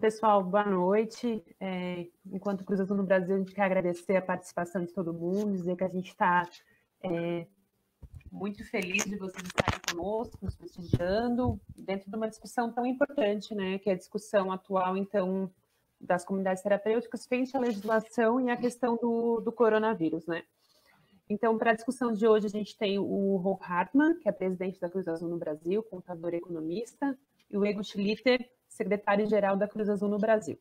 pessoal, boa noite. Enquanto Cruz Azul no Brasil, a gente quer agradecer a participação de todo mundo, dizer que a gente está muito feliz de vocês estarem conosco, nos prestigiando, dentro de uma discussão tão importante, né, que é a discussão atual, então, das comunidades terapêuticas frente à legislação e à questão do coronavírus, né. Então, para a discussão de hoje, a gente tem o Rolf Hartmann, que é presidente da Cruz Azul no Brasil, contador e economista, e o Egon Schlitter, secretário-geral da Cruz Azul no Brasil.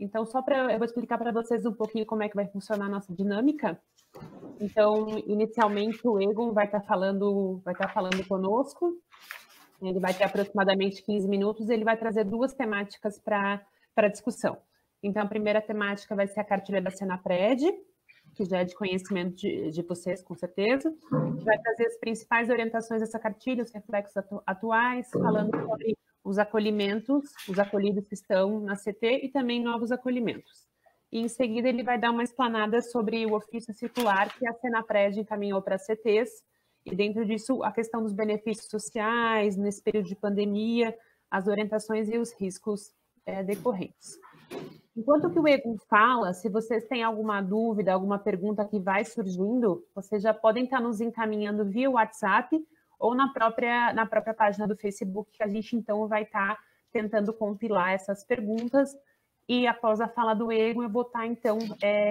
Então, eu vou explicar para vocês um pouquinho como é que vai funcionar a nossa dinâmica. Então, inicialmente, o Egon vai estar falando conosco, ele vai ter aproximadamente 15 minutos, e ele vai trazer duas temáticas para a discussão. Então, a primeira temática vai ser a cartilha da Senapred, que já é de conhecimento de vocês, com certeza, que vai trazer as principais orientações dessa cartilha, os reflexos atuais, falando sobre os acolhimentos, os acolhidos que estão na CT e também novos acolhimentos. E, em seguida, ele vai dar uma explanada sobre o ofício circular que a Senapred encaminhou para as CTs, e dentro disso, a questão dos benefícios sociais, nesse período de pandemia, as orientações e os riscos decorrentes. Enquanto que o Egon fala, se vocês têm alguma dúvida, alguma pergunta que vai surgindo, vocês já podem estar nos encaminhando via WhatsApp ou na própria página do Facebook, que a gente, então, vai estar tentando compilar essas perguntas, e após a fala do Egon, eu vou estar, então,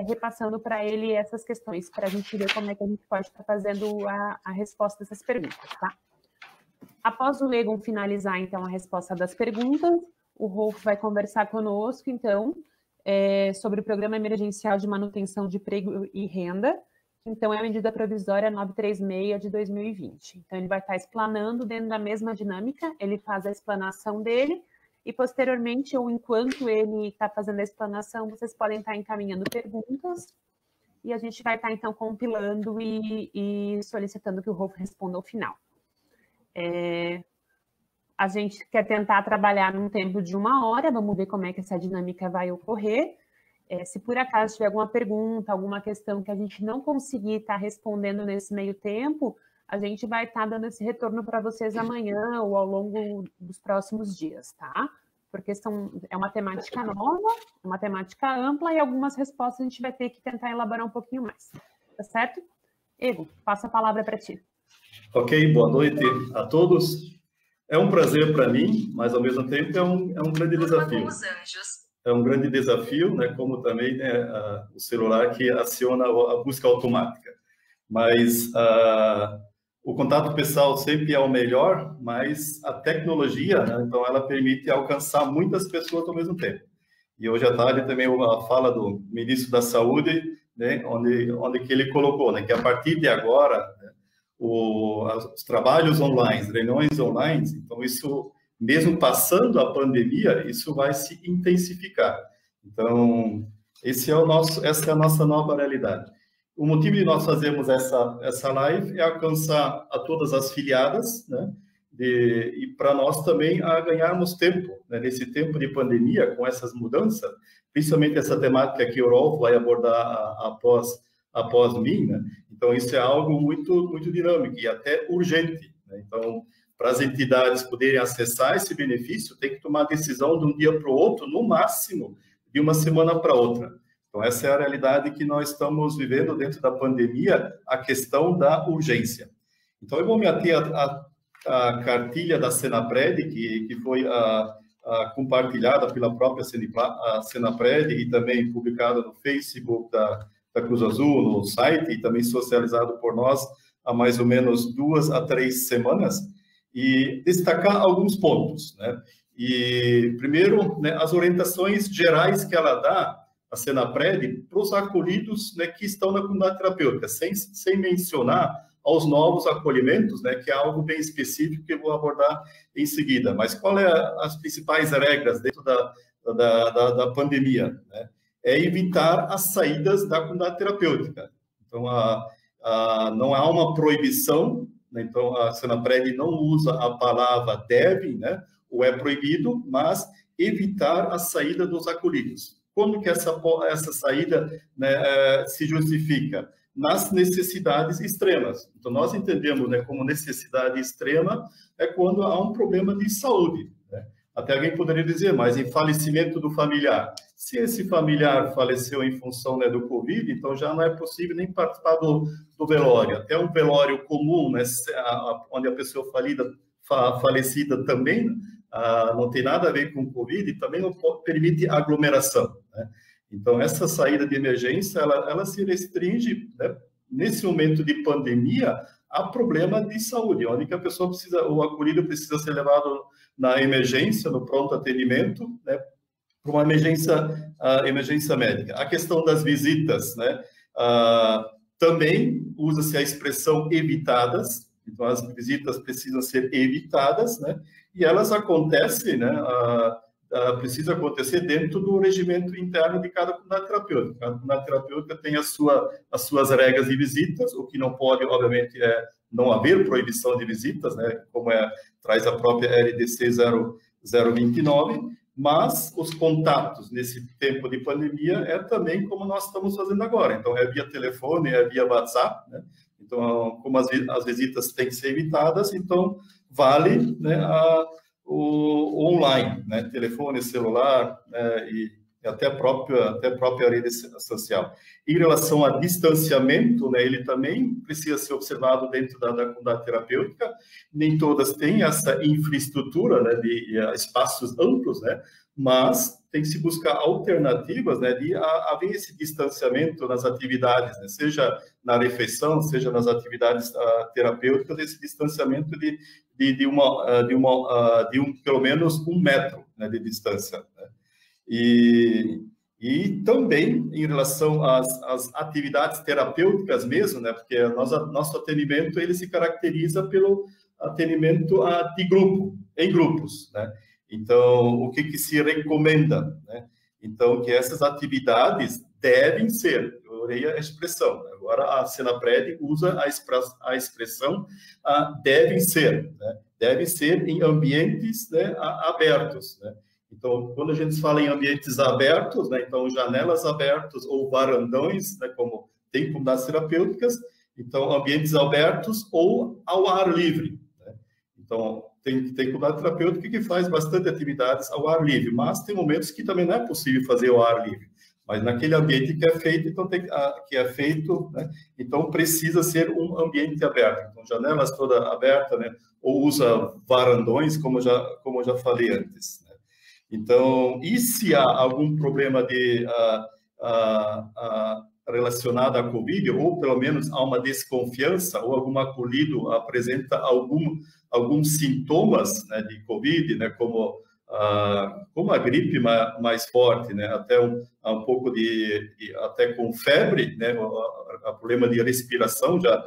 repassando para ele essas questões, para a gente ver como é que a gente pode estar fazendo a resposta dessas perguntas, tá? Após o Egon finalizar, então, a resposta das perguntas, o Rolf vai conversar conosco, então, sobre o Programa Emergencial de Manutenção de Emprego e Renda, que, então, é a medida provisória 936 de 2020. Então, ele vai estar explanando dentro da mesma dinâmica, ele faz a explanação dele, e, posteriormente, ou enquanto ele está fazendo a explanação, vocês podem estar encaminhando perguntas, e a gente vai estar, então, compilando e solicitando que o Rolf responda ao final. A gente quer tentar trabalhar num tempo de 1 hora, vamos ver como é que essa dinâmica vai ocorrer. Se por acaso tiver alguma pergunta, alguma questão que a gente não conseguir estar respondendo nesse meio tempo, a gente vai estar dando esse retorno para vocês amanhã ou ao longo dos próximos dias, tá? Porque é uma temática nova, uma temática ampla, e algumas respostas a gente vai ter que tentar elaborar um pouquinho mais. Tá certo? Egon, passo a palavra para ti. Ok, boa noite a todos. É um prazer para mim, mas, ao mesmo tempo, é um grande desafio. É um grande desafio, né, como também, né, o celular que aciona a busca automática. Mas o contato pessoal sempre é o melhor, mas a tecnologia, né, então, ela permite alcançar muitas pessoas ao mesmo tempo. E hoje à tarde também a fala do ministro da Saúde, né, onde que ele colocou, né, que a partir de agora, né, os trabalhos online, reuniões online, então isso, mesmo passando a pandemia, isso vai se intensificar. Então, essa é a nossa nova realidade. O motivo de nós fazermos essa live é alcançar a todas as filiadas, né, e para nós também ganharmos tempo, né, nesse tempo de pandemia, com essas mudanças, principalmente essa temática que o Rolf vai abordar após mim, né? Então, isso é algo muito, muito dinâmico e até urgente, né? Então, para as entidades poderem acessar esse benefício, tem que tomar decisão de um dia para o outro, no máximo, de uma semana para outra. Então, essa é a realidade que nós estamos vivendo dentro da pandemia, a questão da urgência. Então, eu vou me ater à cartilha da Senapred, que foi compartilhada pela própria Senapred e também publicada no Facebook da Cruz Azul, no site, e também socializado por nós há mais ou menos 2 a 3 semanas, e destacar alguns pontos, né? E, primeiro, né, as orientações gerais que ela dá, a Senapred, para os acolhidos, né, que estão na comunidade terapêutica, sem mencionar aos novos acolhimentos, né, que é algo bem específico que eu vou abordar em seguida. Mas qual é as principais regras dentro da pandemia, né? É evitar as saídas da comunidade terapêutica. Então, não há uma proibição, né? Então, a Senapred não usa a palavra deve, né, ou é proibido, mas evitar a saída dos acolhidos. Como que essa saída, né, se justifica? Nas necessidades extremas. Então, nós entendemos, né, como necessidade extrema é quando há um problema de saúde, né? Até alguém poderia dizer, mas em falecimento do familiar. Se esse familiar faleceu em função, né, do Covid, então já não é possível nem participar do velório. Até um velório comum, né, onde a pessoa falecida também não tem nada a ver com Covid, e também não permite aglomeração, né? Então, essa saída de emergência, ela se restringe, né, nesse momento de pandemia, a problema de saúde, onde que a pessoa precisa, o acolhido precisa ser levado na emergência, no pronto atendimento, né, para uma emergência médica. A questão das visitas, né, também usa-se a expressão evitadas, então as visitas precisam ser evitadas, né, e elas acontecem, né, precisa acontecer dentro do regimento interno de cada comunidade terapêutica. Cada comunidade terapêutica tem as suas regras de visitas, o que não pode, obviamente, é não haver proibição de visitas, né, como traz a própria LDC 029, mas os contatos nesse tempo de pandemia é também como nós estamos fazendo agora. Então, é via telefone, é via WhatsApp, né? Então, como as visitas têm que ser evitadas, então vale, né, o online, né? Telefone, celular, né, e até a própria rede social. Em relação a distanciamento, né, ele também precisa ser observado dentro da comunidade terapêutica. Nem todas têm essa infraestrutura, né, de espaços amplos, né, mas tem que se buscar alternativas, né, de haver esse distanciamento nas atividades, né, seja na refeição, seja nas atividades terapêuticas, esse distanciamento de pelo menos 1 metro, né, de distância, né? E também em relação às atividades terapêuticas mesmo, né, porque nosso atendimento ele se caracteriza pelo atendimento de grupo, em grupos, né? Então, o que se recomenda, né? Então, que essas atividades devem ser, eu orei a expressão, agora a Senapred usa a expressão devem ser, né? Devem ser em ambientes, né, abertos, né? Então, quando a gente fala em ambientes abertos, né, então janelas abertas ou varandões, né, como tem comunidades terapêuticas, então ambientes abertos ou ao ar livre, né? Então, tem comunidade terapêutica que faz bastante atividades ao ar livre, mas tem momentos que também não é possível fazer ao ar livre. Mas naquele ambiente que é feito, então né, então precisa ser um ambiente aberto. Então, janelas toda aberta, né, ou usa varandões, como eu já falei antes, né? Então, e se há algum problema relacionado à Covid, ou pelo menos há uma desconfiança, ou algum acolhido apresenta alguns sintomas, né, de Covid, né, como a gripe mais forte, né, até um pouco até com febre, né, o problema de respiração já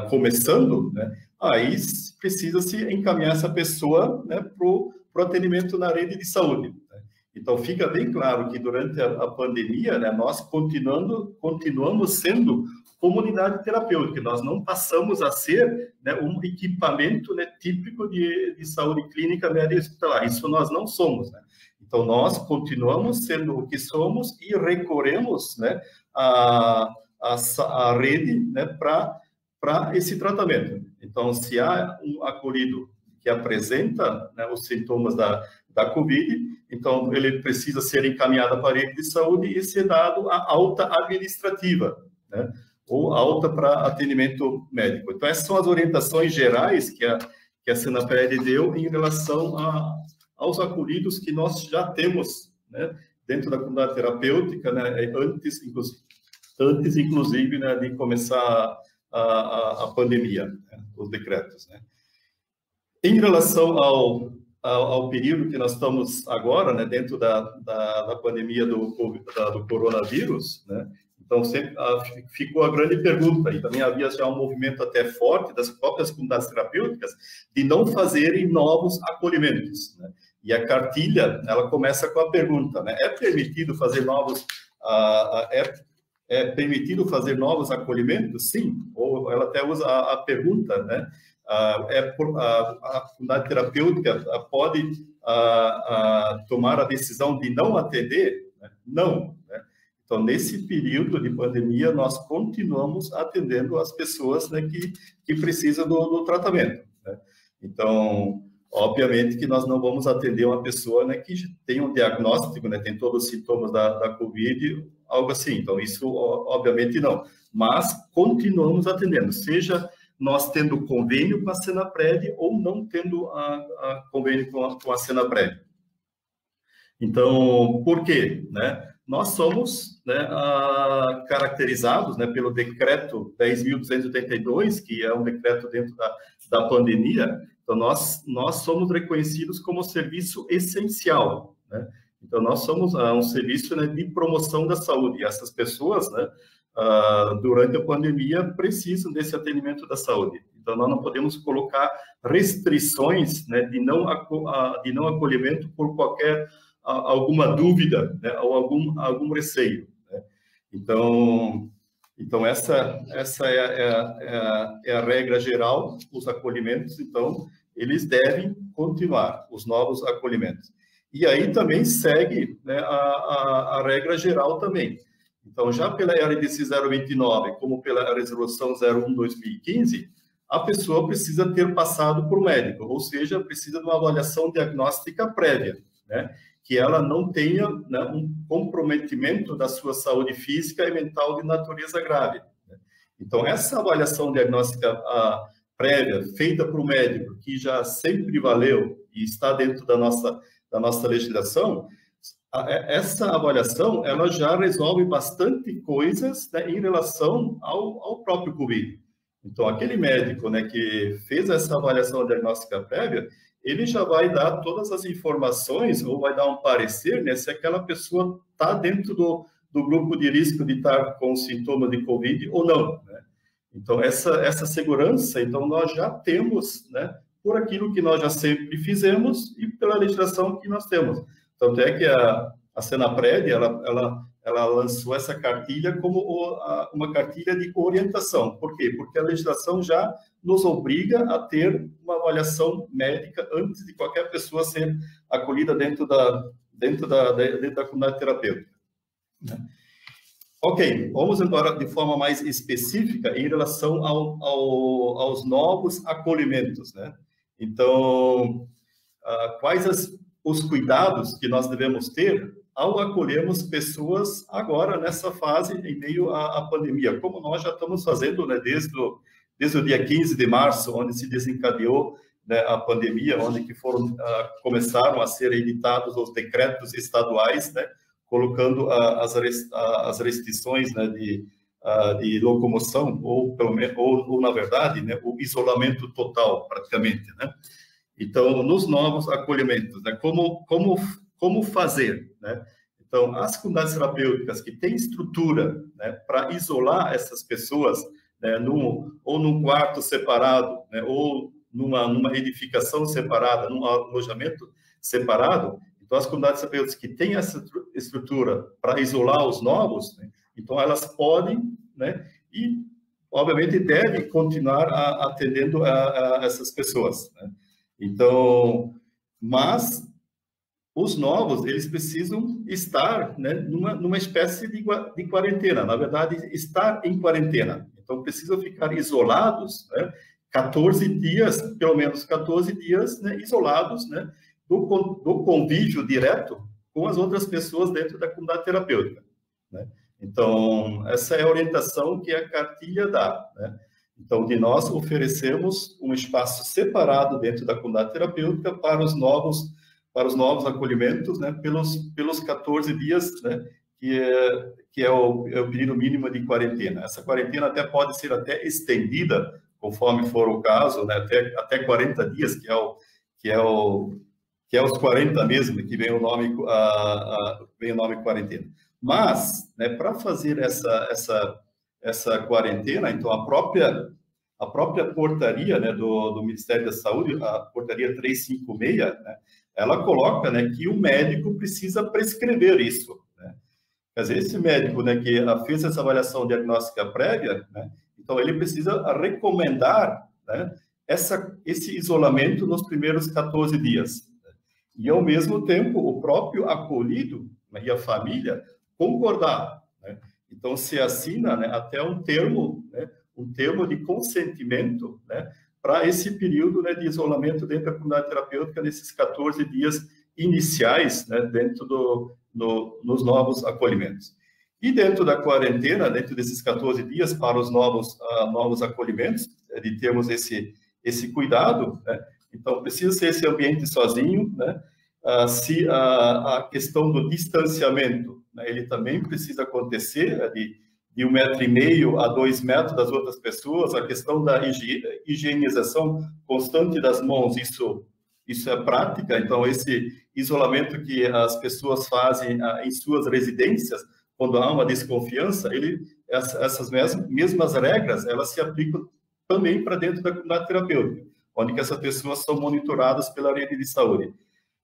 começando, né, aí precisa se encaminhar essa pessoa, né, para o atendimento na rede de saúde, né? Então, fica bem claro que durante a pandemia, né, nós continuamos sendo comunidade terapêutica, nós não passamos a ser, né, um equipamento, né, típico de saúde clínica média e hospitalar, isso nós não somos, né? Então, nós continuamos sendo o que somos e recorremos, né, a rede, né, para esse tratamento. Então, se há um acolhido que apresenta, né, os sintomas da Covid, então ele precisa ser encaminhado para a rede de saúde e ser dado a alta administrativa, né, ou alta para atendimento médico. Então, essas são as orientações gerais que a Senapred deu em relação aos acolhidos que nós já temos, né, dentro da comunidade terapêutica, né, antes inclusive, né, de começar a pandemia, né, os decretos, né. Em relação ao período que nós estamos agora, né, dentro da pandemia do coronavírus, né, então sempre ficou a grande pergunta, e também havia já um movimento até forte das próprias comunidades terapêuticas de não fazerem novos acolhimentos, né, e a cartilha, ela começa com a pergunta, né, é permitido fazer novos acolhimentos? Sim, ou ela até usa a pergunta, né, a comunidade terapêutica pode tomar a decisão de não atender? Né? Não, né? Então, nesse período de pandemia, nós continuamos atendendo as pessoas, né, que precisam do tratamento, né? Então, Obviamente que nós não vamos atender uma pessoa, né, que tem um diagnóstico, né, tem todos os sintomas da Covid, algo assim. Então, isso, obviamente, não. Mas continuamos atendendo, seja nós tendo convênio com a Senapred ou não tendo a convênio com a Senapred. Então, por quê? Né? Nós somos, né, caracterizados, né, pelo decreto 10.282, que é um decreto dentro da pandemia. Então, nós somos reconhecidos como serviço essencial, né? Então, nós somos um serviço, né, de promoção da saúde. E essas pessoas, né, durante a pandemia, precisam desse atendimento da saúde. Então, nós não podemos colocar restrições, né, de não acolhimento por alguma dúvida, né, ou algum receio, né? Então essa é a regra geral. Os acolhimentos, então, eles devem continuar, os novos acolhimentos. E aí também segue, né, a regra geral também. Então, já pela RDC 029, como pela Resolução 01/2015, a pessoa precisa ter passado por médico, ou seja, precisa de uma avaliação diagnóstica prévia, né? Que ela não tenha, né, um comprometimento da sua saúde física e mental de natureza grave, né? Então, essa avaliação diagnóstica prévia, feita por um médico, que já sempre valeu e está dentro da nossa legislação, essa avaliação, ela já resolve bastante coisas, né, em relação ao próprio Covid. Então, aquele médico, né, que fez essa avaliação diagnóstica prévia, ele já vai dar todas as informações, ou vai dar um parecer, né, se aquela pessoa está dentro do grupo de risco de estar com sintomas de Covid ou não, né? Então, essa segurança, então, nós já temos, né, por aquilo que nós já sempre fizemos e pela legislação que nós temos. Tanto é que a Senapred, ela lançou essa cartilha como uma cartilha de orientação. Por quê? Porque a legislação já nos obriga a ter uma avaliação médica antes de qualquer pessoa ser acolhida dentro da comunidade terapêutica, né? Ok, vamos agora de forma mais específica em relação aos novos acolhimentos, né? Então, quais os cuidados que nós devemos ter ao acolhermos pessoas agora nessa fase em meio à pandemia, como nós já estamos fazendo, né, desde o dia 15 de março, onde se desencadeou, né, a pandemia, onde que começaram a ser editados os decretos estaduais, né, colocando as restrições, né, de locomoção, ou na verdade, né, o isolamento total, praticamente, né? Então, nos novos acolhimentos, né, como fazer, né? Então, as comunidades terapêuticas que têm estrutura, né, para isolar essas pessoas, né, ou num quarto separado, né, ou numa edificação separada, num alojamento separado, então as comunidades terapêuticas que têm essa estrutura para isolar os novos, né, então elas podem, né, e obviamente devem continuar atendendo a essas pessoas, né? Então, mas os novos, eles precisam estar, né, numa espécie de quarentena, na verdade, estar em quarentena. Então, precisam ficar isolados, né, 14 dias, pelo menos 14 dias, né, isolados, né, do convívio direto com as outras pessoas dentro da comunidade terapêutica, né? Então, essa é a orientação que a cartilha dá, né? Então, nós oferecemos um espaço separado dentro da comunidade terapêutica para os novos acolhimentos, né, pelos 14 dias, né, que é o período mínimo de quarentena. Essa quarentena até pode ser até estendida, conforme for o caso, né, até 40 dias, que é os 40 mesmo, que vem o nome quarentena. Mas, né, para fazer essa quarentena, então a própria portaria, né, do Ministério da Saúde, a portaria 356, né, ela coloca, né, que o médico precisa prescrever isso, né? Quer dizer, esse médico, né, que fez essa avaliação diagnóstica prévia, né, então ele precisa recomendar, né, esse isolamento nos primeiros 14 dias, né? E ao mesmo tempo o próprio acolhido, né, e a família concordar, né? Então se assina, né, até um termo de consentimento, né, para esse período, né, de isolamento dentro da comunidade terapêutica, nesses 14 dias iniciais, né, dentro nos novos acolhimentos. E dentro da quarentena, dentro desses 14 dias, para os novos acolhimentos, de termos esse cuidado, né? Então, precisa ser esse ambiente sozinho, né? Se a questão do distanciamento, né, ele também precisa acontecer, né, de 1,5 metro a 2 metros das outras pessoas, a questão da higienização constante das mãos, isso é prática. Então, esse isolamento que as pessoas fazem em suas residências, quando há uma desconfiança, essas mesmas regras, elas se aplicam também para dentro da comunidade terapêutica, onde que essas pessoas são monitoradas pela rede de saúde.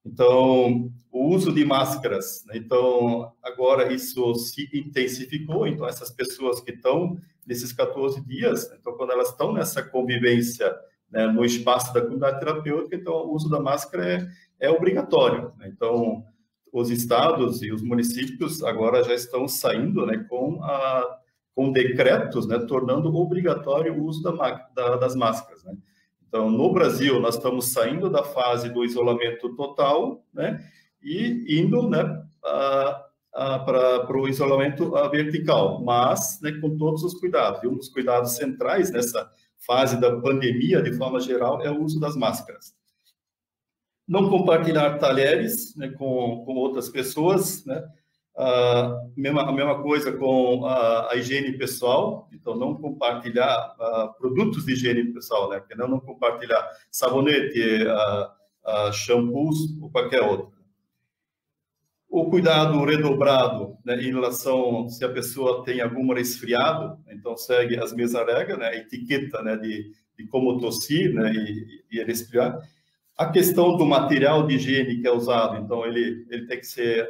Então, o uso de máscaras, né? Então, agora isso se intensificou, então essas pessoas que estão nesses 14 dias, então quando elas estão nessa convivência, né, no espaço da comunidade terapêutica, então o uso da máscara é obrigatório, né? Então, os estados e os municípios agora já estão saindo, né, com decretos, né, tornando obrigatório o uso das máscaras, né? Então, no Brasil, nós estamos saindo da fase do isolamento total, né, e indo, né, para o isolamento vertical, mas, né, com todos os cuidados. E um dos cuidados centrais nessa fase da pandemia, de forma geral, é o uso das máscaras. Não compartilhar talheres, né, com outras pessoas, né? A mesma coisa com a higiene pessoal, então não compartilhar produtos de higiene pessoal, né? Não compartilhar sabonete, shampoos ou qualquer outro. O cuidado redobrado, né, em relação se a pessoa tem algum resfriado, então segue as mesmas regras, né, a etiqueta, né, de como tossir, né, e respirar. A questão do material de higiene que é usado, então ele tem que ser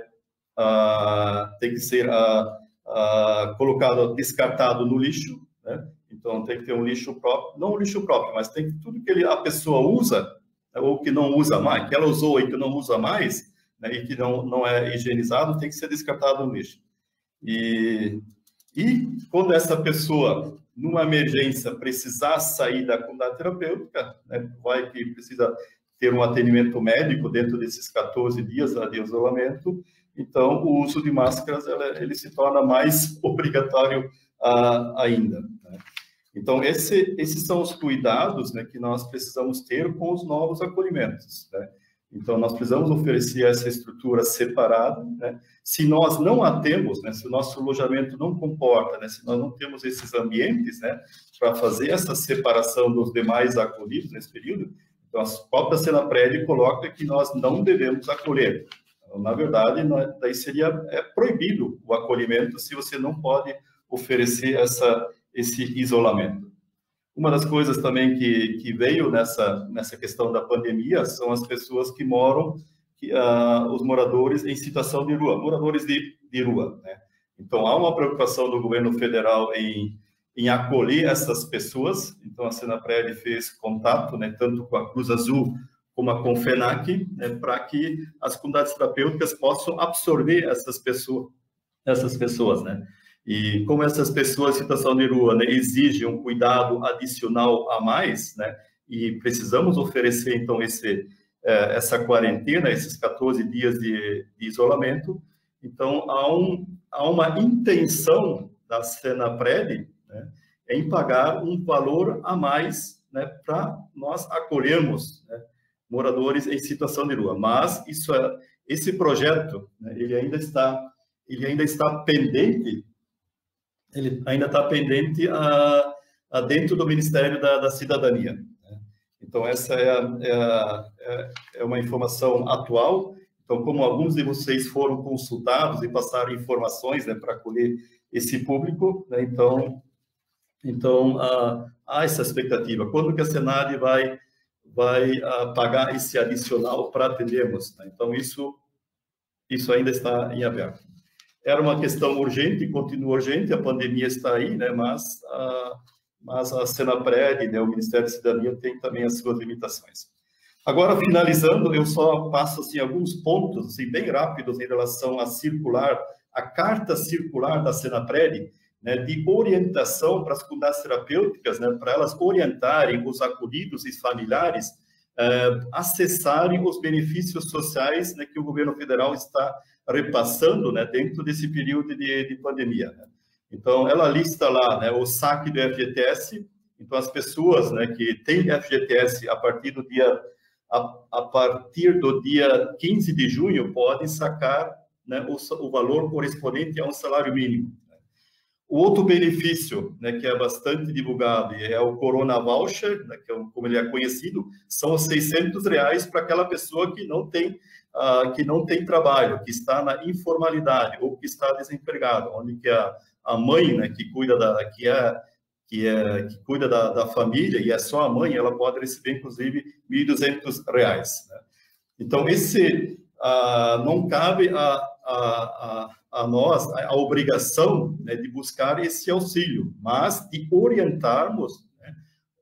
colocado, descartado no lixo, né? Então tem que ter um lixo próprio, não um lixo próprio, mas tem que tudo que a pessoa usa, né, ou que não usa mais, que ela usou e que não usa mais, né, e que não é higienizado, tem que ser descartado no lixo. E quando essa pessoa, numa emergência, precisar sair da comunidade terapêutica, né, vai que precisa ter um atendimento médico dentro desses 14 dias de isolamento, então o uso de máscaras ele se torna mais obrigatório ainda, né? Então esses são os cuidados, né, que nós precisamos ter com os novos acolhimentos, né? Então nós precisamos oferecer essa estrutura separada, né? Se nós não a temos, né, se o nosso alojamento não comporta, né, se nós não temos esses ambientes, né, para fazer essa separação dos demais acolhidos nesse período, então a própria Senapred coloca que nós não devemos acolher. Então, na verdade, daí seria proibido o acolhimento se você não pode oferecer esse isolamento. Uma das coisas também que veio nessa questão da pandemia são as pessoas que moram, os moradores em situação de rua, moradores de rua, né? Então, há uma preocupação do governo federal em acolher essas pessoas. Então, a Senapred fez contato, né, tanto com a Cruz Azul como a Confenac, né, para que as comunidades terapêuticas possam absorver essas pessoas, né? E como essas pessoas em situação de rua, né, exigem um cuidado adicional a mais, né, e precisamos oferecer, então, essa quarentena, esses 14 dias de isolamento, então, há uma intenção da Senapred, né, em pagar um valor a mais, né, para nós acolhermos, né, moradores em situação de rua. Mas esse projeto, né, ele ainda está pendente. Ele ainda está pendente dentro do Ministério da Cidadania, né? Então essa é uma informação atual. Então, como alguns de vocês foram consultados e passaram informações, né, para acolher esse público, né, então há essa expectativa. Quando que a Senad vai pagar esse adicional para atendermos, né? Então, isso ainda está em aberto. Era uma questão urgente, continua urgente, a pandemia está aí, né? Mas a Senapred, né, o Ministério da Cidadania, tem também as suas limitações. Agora, finalizando, eu só passo assim, alguns pontos assim, bem rápidos em relação à carta circular da Senapred, né, de orientação para as comunidades terapêuticas, né, para elas orientarem os acolhidos e familiares acessarem os benefícios sociais, né, que o governo federal está repassando, né, dentro desse período de pandemia. Né? Então, ela lista lá, né, o saque do FGTS. Então, as pessoas, né, que têm FGTS a partir do dia 15 de junho podem sacar, né, o valor correspondente a um salário mínimo. O outro benefício, né, que é bastante divulgado, é o Corona Voucher, né, que é, como ele é conhecido, são os R$600 para aquela pessoa que não tem trabalho, que está na informalidade ou que está desempregado, onde que a mãe, né, que cuida da família, e é só a mãe, ela pode receber, inclusive, R$1.200. Né? Então, não cabe a nós a obrigação, né, de buscar esse auxílio, mas de orientarmos, né,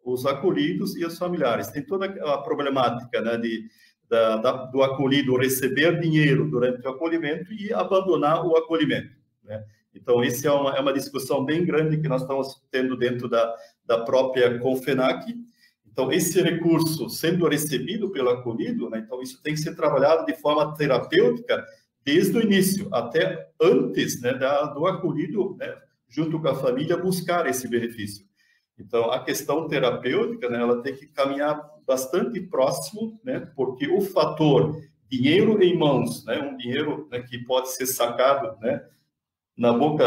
os acolhidos e os familiares. Tem toda a problemática, né, do acolhido receber dinheiro durante o acolhimento e abandonar o acolhimento. Né? Então, isso é uma discussão bem grande que nós estamos tendo dentro da própria CONFENAC. Então, esse recurso sendo recebido pelo acolhido, né, então isso tem que ser trabalhado de forma terapêutica desde o início, até antes, né, do acolhido, né, junto com a família, buscar esse benefício. Então, a questão terapêutica, né, ela tem que caminhar bastante próximo, né, porque o fator dinheiro em mãos, né, um dinheiro, né, que pode ser sacado, né, na boca,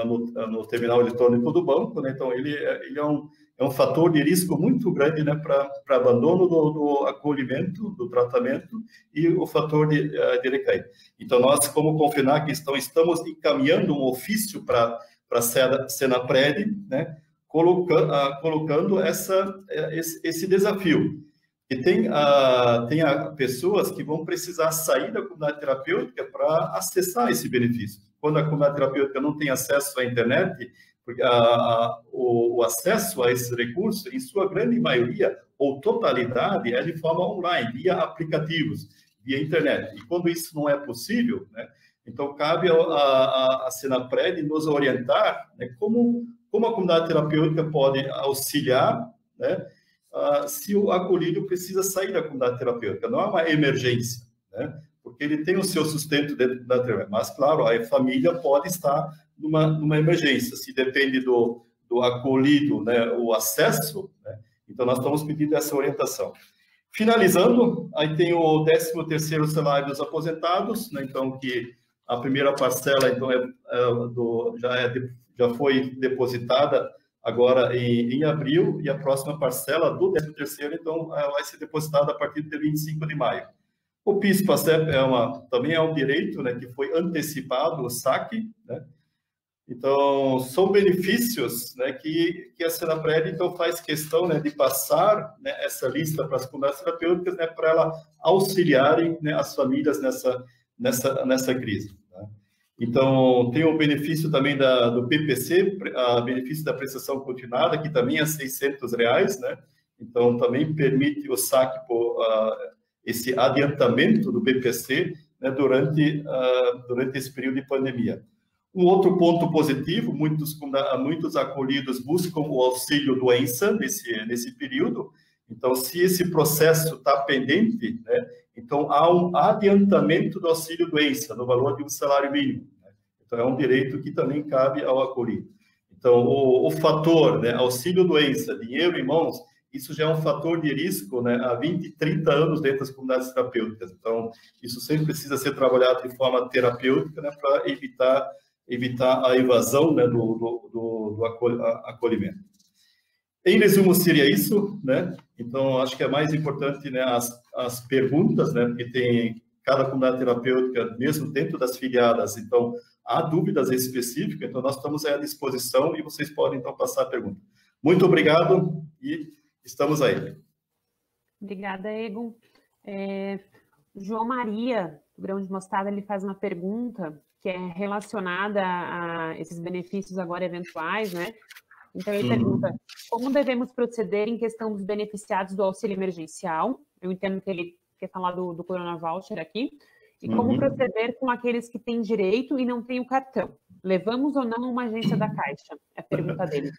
no terminal eletrônico do banco, né, então ele é um fator de risco muito grande, né, para abandono do acolhimento, do tratamento e o fator de recair. Então, nós, como CONFENAC, estamos encaminhando um ofício para a Senapred, né, colocando esse desafio. E tem pessoas que vão precisar sair da comunidade terapêutica para acessar esse benefício. Quando a comunidade terapêutica não tem acesso à internet, porque o acesso a esse recurso, em sua grande maioria, ou totalidade, é de forma online, via aplicativos, via internet. E quando isso não é possível, né, então cabe a Senapred nos orientar, né, como a comunidade terapêutica pode auxiliar, né, se o acolhido precisa sair da comunidade terapêutica. Não é uma emergência, né, porque ele tem o seu sustento dentro da terapêutica. Mas, claro, a família pode estar numa emergência. Se depende do acolhido, né, o acesso, né, então nós estamos pedindo essa orientação. Finalizando, aí tem o 13º salário dos aposentados, né, então que a primeira parcela então já foi depositada agora em abril, e a próxima parcela do 13º, então, vai ser depositada a partir do dia 25 de maio. O PIS/PASEP também é um direito, né, que foi antecipado, o saque, né? Então, são benefícios, né, que a Senapred, então, faz questão, né, de passar, né, essa lista para as comunidades terapêuticas, né, para elas auxiliarem, né, as famílias nessa crise. Né? Então, tem o benefício também do PPC, benefício da prestação continuada, que também é R$600, né? Então, também permite o saque esse adiantamento do BPC, né, durante esse período de pandemia. Um outro ponto positivo, muitos acolhidos buscam o auxílio doença nesse período. Então, se esse processo está pendente, né, então há um adiantamento do auxílio doença no valor de um salário mínimo. Né? Então, é um direito que também cabe ao acolhido. Então, o fator, né, auxílio doença, dinheiro em mãos, isso já é um fator de risco, né, há 20, 30 anos dentro das comunidades terapêuticas. Então, isso sempre precisa ser trabalhado de forma terapêutica, né, para evitar a evasão, né, do acolhimento. Em resumo, seria isso, né? Então, acho que é mais importante, né, as perguntas, né, porque tem cada comunidade terapêutica, mesmo dentro das filiadas, então, há dúvidas específicas, então, nós estamos à disposição e vocês podem, então, passar a pergunta. Muito obrigado e estamos aí. Obrigada, Egon. João Maria, do Grão de Mostarda, ele faz uma pergunta que é relacionada a esses benefícios agora eventuais, né? Então, ele pergunta, como devemos proceder em questão dos beneficiados do auxílio emergencial? Eu entendo que ele quer falar do Corona Voucher aqui. E como proceder com aqueles que têm direito e não têm o cartão? Levamos ou não uma agência da Caixa? É a pergunta dele.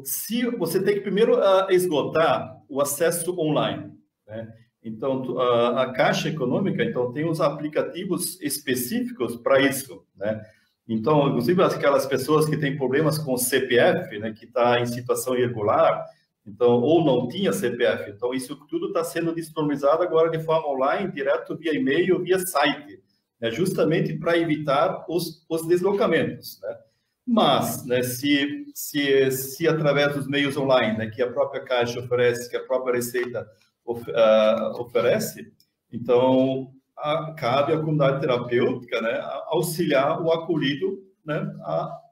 Se você tem que primeiro esgotar o acesso online, né? Então, a Caixa Econômica, então, tem os aplicativos específicos para isso, né? Então, inclusive, aquelas pessoas que têm problemas com o CPF, né, que está em situação irregular, então, ou não tinha CPF, então, isso tudo está sendo disponibilizado agora de forma online, direto via e-mail, via site, né, justamente para evitar os deslocamentos, né? Mas, né, se através dos meios online, né, que a própria Caixa oferece, que a própria Receita oferece, então cabe à comunidade terapêutica, né, auxiliar o acolhido, né,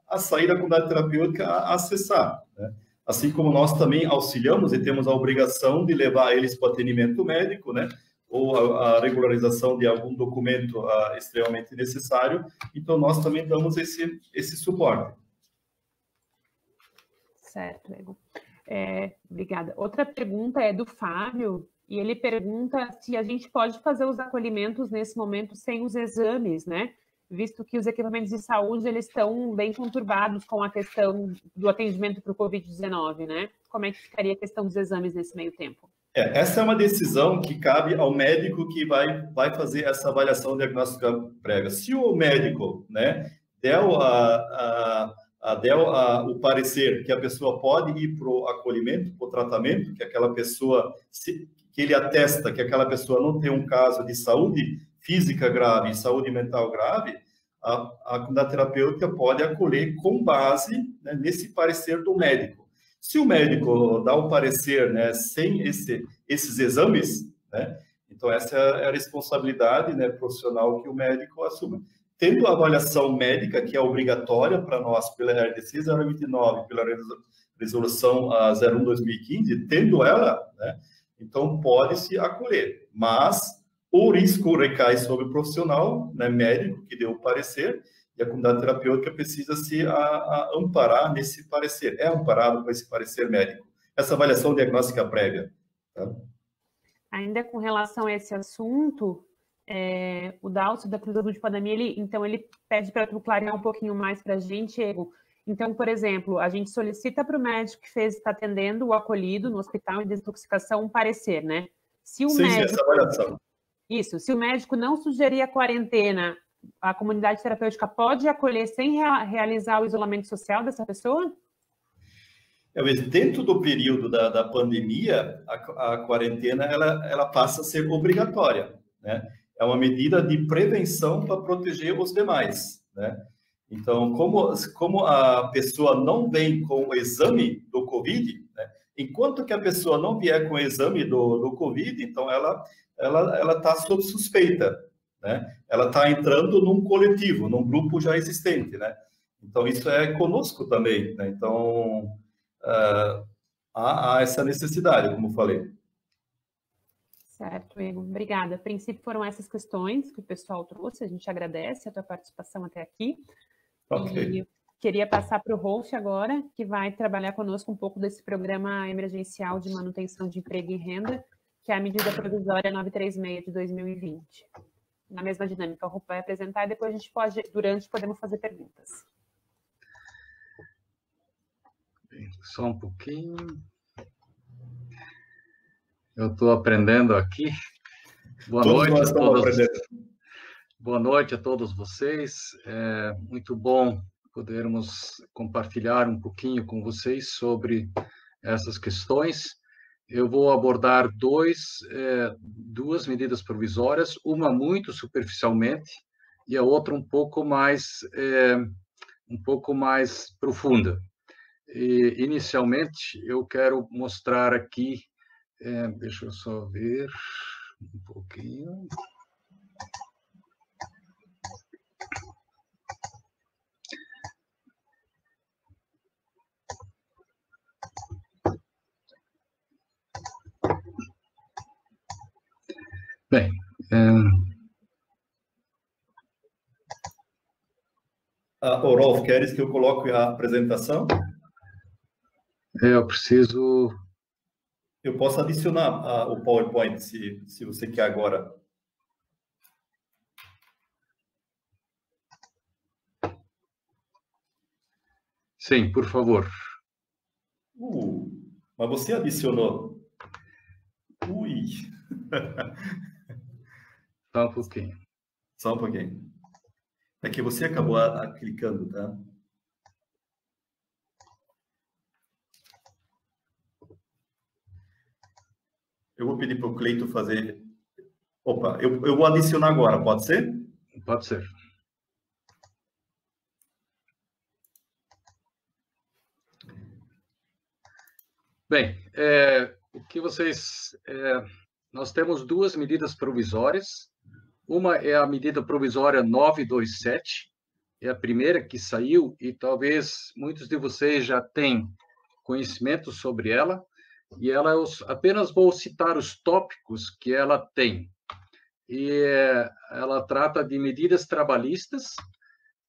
a sair da comunidade terapêutica, a acessar, né? Assim como nós também auxiliamos e temos a obrigação de levar eles para o atendimento médico, né, ou a regularização de algum documento extremamente necessário, então nós também damos esse suporte. Certo, Ego. Obrigada. Outra pergunta é do Fábio, e ele pergunta se a gente pode fazer os acolhimentos nesse momento sem os exames, né? Visto que os equipamentos de saúde eles estão bem conturbados com a questão do atendimento para o Covid-19, né? Como é que ficaria a questão dos exames nesse meio tempo? Essa é uma decisão que cabe ao médico que vai fazer essa avaliação diagnóstica prévia. Se o médico, né, der o parecer que a pessoa pode ir para o acolhimento, para o tratamento, que aquela pessoa, que ele atesta que aquela pessoa não tem um caso de saúde física grave e saúde mental grave, a comunidade terapêutica pode acolher com base, né, nesse parecer do médico. Se o médico dá o parecer, né, sem esses exames, né, então essa é a responsabilidade, né, profissional que o médico assume. Tendo a avaliação médica, que é obrigatória para nós pela RDC 029, pela resolução 01/2015, tendo ela, né, então pode-se acolher. Mas o risco recai sobre o profissional, né, médico, que deu o parecer, e a comunidade terapêutica precisa se amparar nesse parecer. É amparado com esse parecer médico. Essa avaliação diagnóstica prévia. Tá? Ainda com relação a esse assunto, o Dalcio da Cruz Azul de Pandemia, ele pede para tu clarear um pouquinho mais para a gente, Ego. Então, por exemplo, a gente solicita para o médico que está atendendo o acolhido no hospital de desintoxicação um parecer, né? Se o médico, essa avaliação. Isso, se o médico não sugerir a quarentena, a comunidade terapêutica pode acolher sem realizar o isolamento social dessa pessoa? Dentro do período da pandemia, a quarentena ela passa a ser obrigatória, né? É uma medida de prevenção para proteger os demais, né? Então, como a pessoa não vem com o exame do Covid, né? Enquanto que a pessoa não vier com o exame do Covid, então ela está sob suspeita, né? Ela está entrando num coletivo, num grupo já existente, né? Então, isso é conosco também, né? Então, há essa necessidade, como falei. Certo, Igor. Obrigada. A princípio foram essas questões que o pessoal trouxe, a gente agradece a tua participação até aqui. Okay. E queria passar para o Rolf agora, que vai trabalhar conosco um pouco desse programa emergencial de manutenção de emprego e renda, que é a medida provisória 936 de 2020. Na mesma dinâmica, o Rolf vai apresentar e depois a gente podemos fazer perguntas. Só um pouquinho. Eu estou aprendendo aqui. Boa noite a todos. Boa noite a todos vocês. É muito bom podermos compartilhar um pouquinho com vocês sobre essas questões. Eu vou abordar duas medidas provisórias, uma muito superficialmente e a outra um pouco mais profunda. Inicialmente, eu quero mostrar aqui, deixa eu só ver um pouquinho. Bem, Rolf, queres que eu coloque a apresentação? Eu preciso... Eu posso adicionar o PowerPoint, se você quer agora. Sim, por favor. Mas você adicionou. Ui. Só um pouquinho. Só um pouquinho. É que você acabou clicando, tá? Eu vou pedir para o Cleito fazer... Opa, eu vou adicionar agora, pode ser? Pode ser. Bem, o que vocês... nós temos duas medidas provisórias. Uma é a medida provisória 927, é a primeira que saiu, e talvez muitos de vocês já tenham conhecimento sobre ela, e ela apenas vou citar os tópicos que ela tem. E ela trata de medidas trabalhistas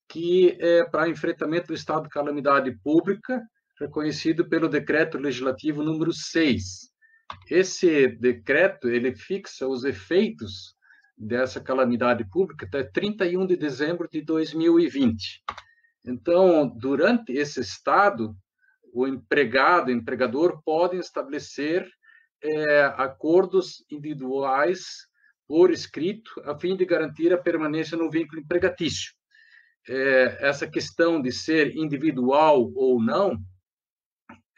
que é para enfrentamento do estado de calamidade pública, reconhecido pelo Decreto Legislativo número 6. Esse decreto, ele fixa os efeitos dessa calamidade pública até 31 de dezembro de 2020. Então, durante esse estado, o empregado, o empregador, podem estabelecer acordos individuais por escrito, a fim de garantir a permanência no vínculo empregatício. Essa questão de ser individual ou não,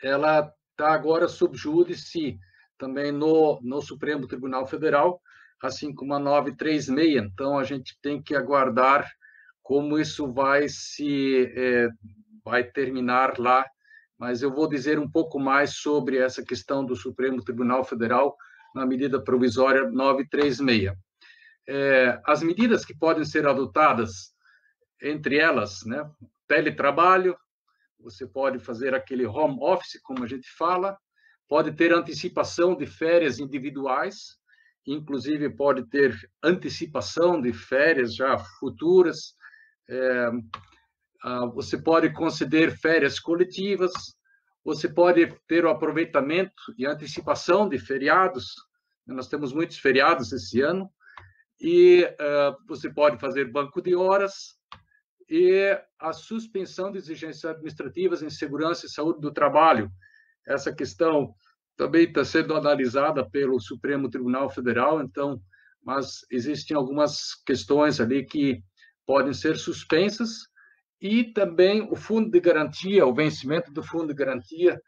ela está agora sob júdice também no Supremo Tribunal Federal, assim como a 936. Então, a gente tem que aguardar como isso vai terminar lá. Mas eu vou dizer um pouco mais sobre essa questão do Supremo Tribunal Federal na medida provisória 936. As medidas que podem ser adotadas, entre elas, né, teletrabalho, você pode fazer aquele home office, como a gente fala, pode ter antecipação de férias individuais, inclusive pode ter antecipação de férias já futuras, você pode conceder férias coletivas, você pode ter o aproveitamento e antecipação de feriados, nós temos muitos feriados esse ano, e você pode fazer banco de horas, e a suspensão de exigências administrativas em segurança e saúde do trabalho. Essa questão também está sendo analisada pelo Supremo Tribunal Federal, então, mas existem algumas questões ali que podem ser suspensas, e também o fundo de garantia, o vencimento do fundo de garantia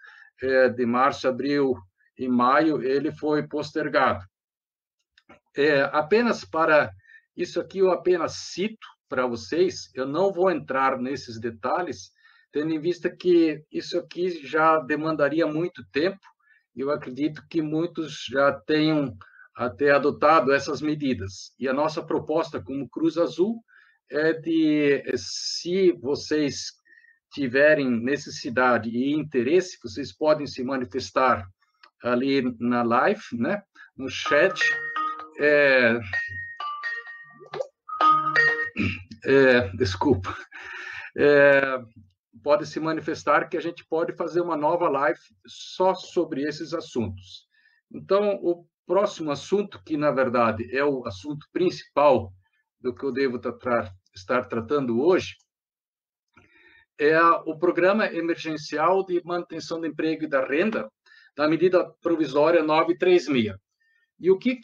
de março, abril e maio, ele foi postergado. Apenas para isso aqui, eu apenas cito para vocês, eu não vou entrar nesses detalhes, tendo em vista que isso aqui já demandaria muito tempo, e eu acredito que muitos já tenham até adotado essas medidas. E a nossa proposta como Cruz Azul é de, se vocês tiverem necessidade e interesse, vocês podem se manifestar ali na live, né, no chat, desculpa, pode se manifestar que a gente pode fazer uma nova live só sobre esses assuntos. Então, o próximo assunto, que na verdade é o assunto principal do que eu devo estar tratando hoje, é o Programa Emergencial de Manutenção do Emprego e da Renda, da medida provisória 936. E o que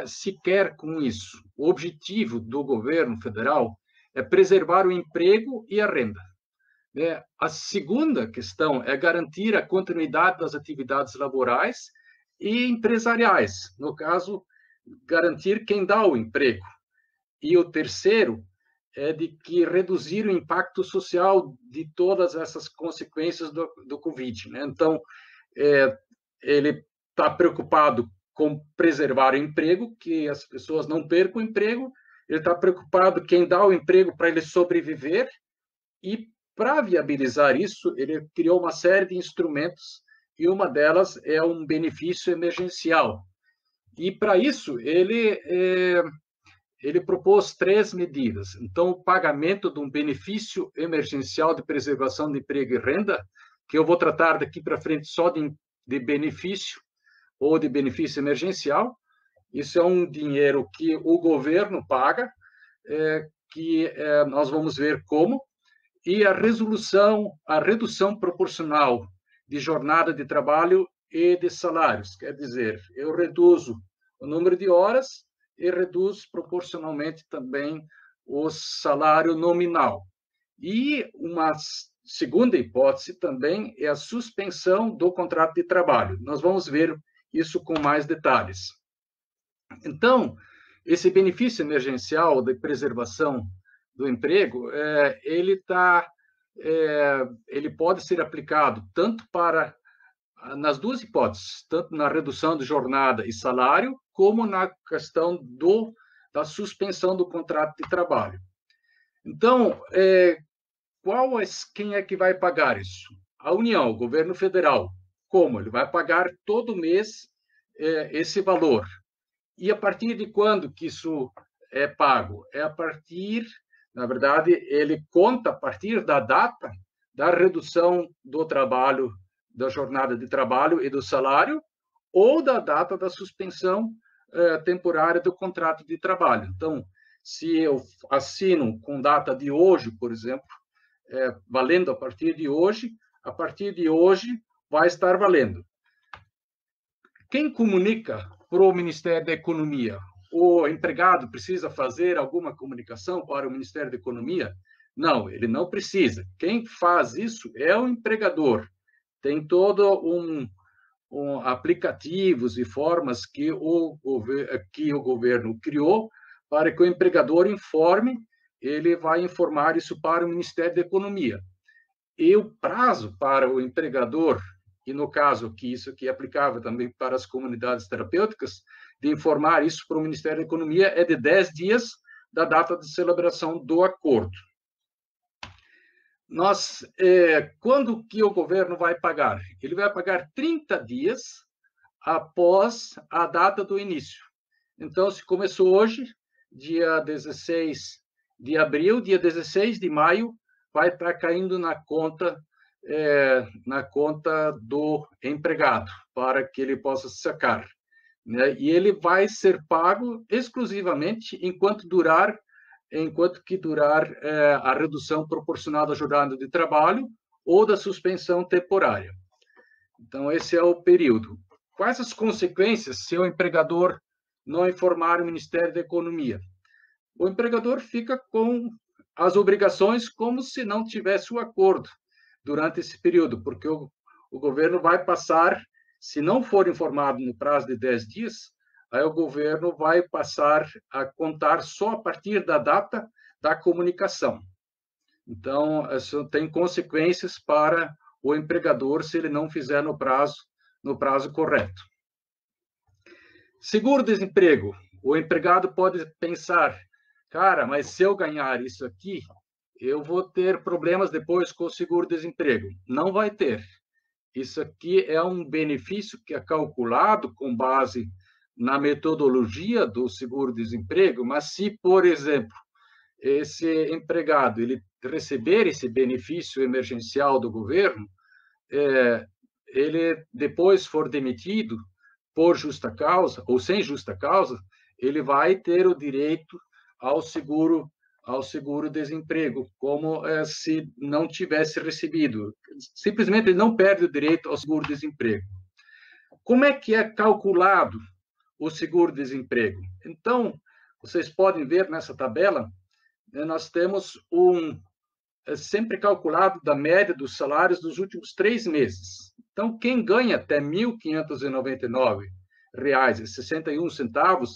se quer com isso? O objetivo do governo federal é preservar o emprego e a renda. A segunda questão é garantir a continuidade das atividades laborais e empresariais, no caso, garantir quem dá o emprego. E o terceiro é de que reduzir o impacto social de todas essas consequências do Covid, né? Então, ele está preocupado com preservar o emprego, que as pessoas não percam o emprego, ele está preocupado quem dá o emprego para ele sobreviver, e para viabilizar isso, ele criou uma série de instrumentos, e uma delas é um benefício emergencial. E para isso, ele propôs 3 medidas. Então, o pagamento de um benefício emergencial de preservação de emprego e renda, que eu vou tratar daqui para frente só de benefício, ou de benefício emergencial. Isso é um dinheiro que o governo paga, que nós vamos ver como, e a redução proporcional de jornada de trabalho e de salários. Quer dizer, eu reduzo o número de horas e reduzo proporcionalmente também o salário nominal. E uma segunda hipótese também é a suspensão do contrato de trabalho. Nós vamos ver isso com mais detalhes. Então, esse benefício emergencial de preservação do emprego, ele pode ser aplicado tanto nas duas hipóteses, tanto na redução de jornada e salário, como na questão da suspensão do contrato de trabalho. Então, quem é que vai pagar isso? A União, o governo federal. Como? Ele vai pagar todo mês esse valor. E a partir de quando que isso é pago? É a partir, na verdade, ele conta a partir da data da redução do trabalho, da jornada de trabalho e do salário, ou da data da suspensão temporária do contrato de trabalho. Então, se eu assino com data de hoje, por exemplo, valendo a partir de hoje vai estar valendo. Quem comunica para o Ministério da Economia? O empregado precisa fazer alguma comunicação para o Ministério da Economia? Não, ele não precisa. Quem faz isso é o empregador. Tem todo aplicativos e formas que o governo criou para que o empregador informe, ele vai informar isso para o Ministério da Economia. E o prazo para o empregador, e no caso que isso aqui é aplicável também para as comunidades terapêuticas, de informar isso para o Ministério da Economia é de 10 dias da data de celebração do acordo. Quando que o governo vai pagar? Ele vai pagar 30 dias após a data do início. Então, se começou hoje, dia 16 de abril, dia 16 de maio, vai estar caindo na conta do empregado, para que ele possa sacar. Né? E ele vai ser pago exclusivamente enquanto que durar a redução proporcional da jornada de trabalho ou da suspensão temporária. Então, esse é o período. Quais as consequências se o empregador não informar o Ministério da Economia? O empregador fica com as obrigações como se não tivesse o acordo durante esse período, porque o governo vai passar, se não for informado no prazo de 10 dias, aí o governo vai passar a contar só a partir da data da comunicação. Então, isso tem consequências para o empregador se ele não fizer no prazo correto. Seguro-desemprego. O empregado pode pensar, cara, mas se eu ganhar isso aqui, eu vou ter problemas depois com o seguro-desemprego. Não vai ter. Isso aqui é um benefício que é calculado com base na metodologia do seguro-desemprego, mas se, por exemplo, esse empregado ele receber esse benefício emergencial do governo, ele depois for demitido por justa causa ou sem justa causa, ele vai ter o direito ao seguro-desemprego, como se não tivesse recebido. Simplesmente ele não perde o direito ao seguro-desemprego. Como é que é calculado o seguro-desemprego? Então, vocês podem ver nessa tabela, nós temos sempre calculado da média dos salários dos últimos 3 meses. Então, quem ganha até R$ 1.599,61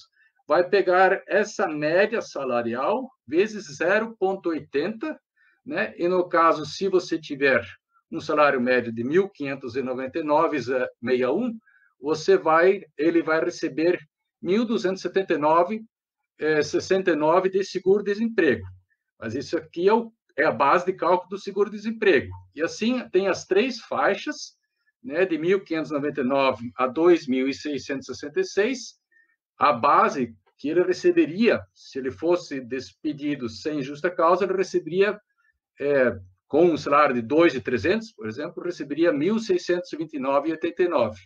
vai pegar essa média salarial vezes 0,80, né? E no caso, se você tiver um salário médio de R$ 1.599,61, ele vai receber R$ 1.279,69 de seguro-desemprego. Mas isso aqui é a base de cálculo do seguro-desemprego. E assim, tem as 3 faixas, né, de 1.599 a 2.666, a base que ele receberia, se ele fosse despedido sem justa causa, ele receberia, com um salário de 2.300, por exemplo, receberia 1.629,89.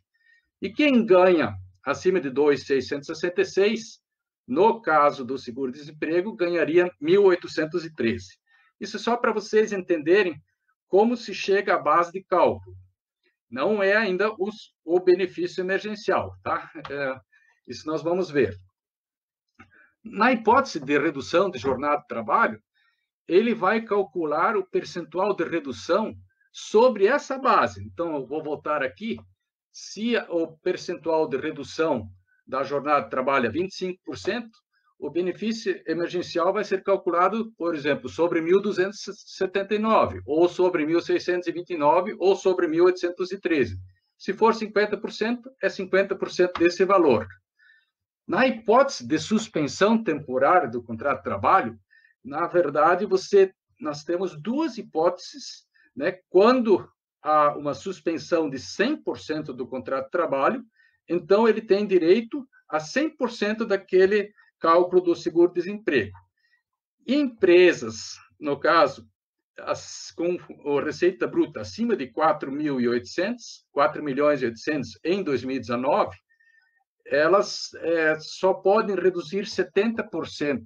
E quem ganha acima de 2.666, no caso do seguro-desemprego, ganharia 1.813. Isso é só para vocês entenderem como se chega à base de cálculo. Não é ainda o benefício emergencial, tá? Isso nós vamos ver. Na hipótese de redução de jornada de trabalho, ele vai calcular o percentual de redução sobre essa base. Então, eu vou voltar aqui. Se o percentual de redução da jornada de trabalho é 25%, o benefício emergencial vai ser calculado, por exemplo, sobre 1.279, ou sobre 1.629, ou sobre 1.813. Se for 50%, é 50% desse valor. Na hipótese de suspensão temporária do contrato de trabalho, na verdade, nós temos duas hipóteses, né? Quando há uma suspensão de 100% do contrato de trabalho, então ele tem direito a 100% daquele cálculo do seguro-desemprego. Empresas, no caso, com receita bruta acima de 4.800 em 2019, elas só podem reduzir 70%.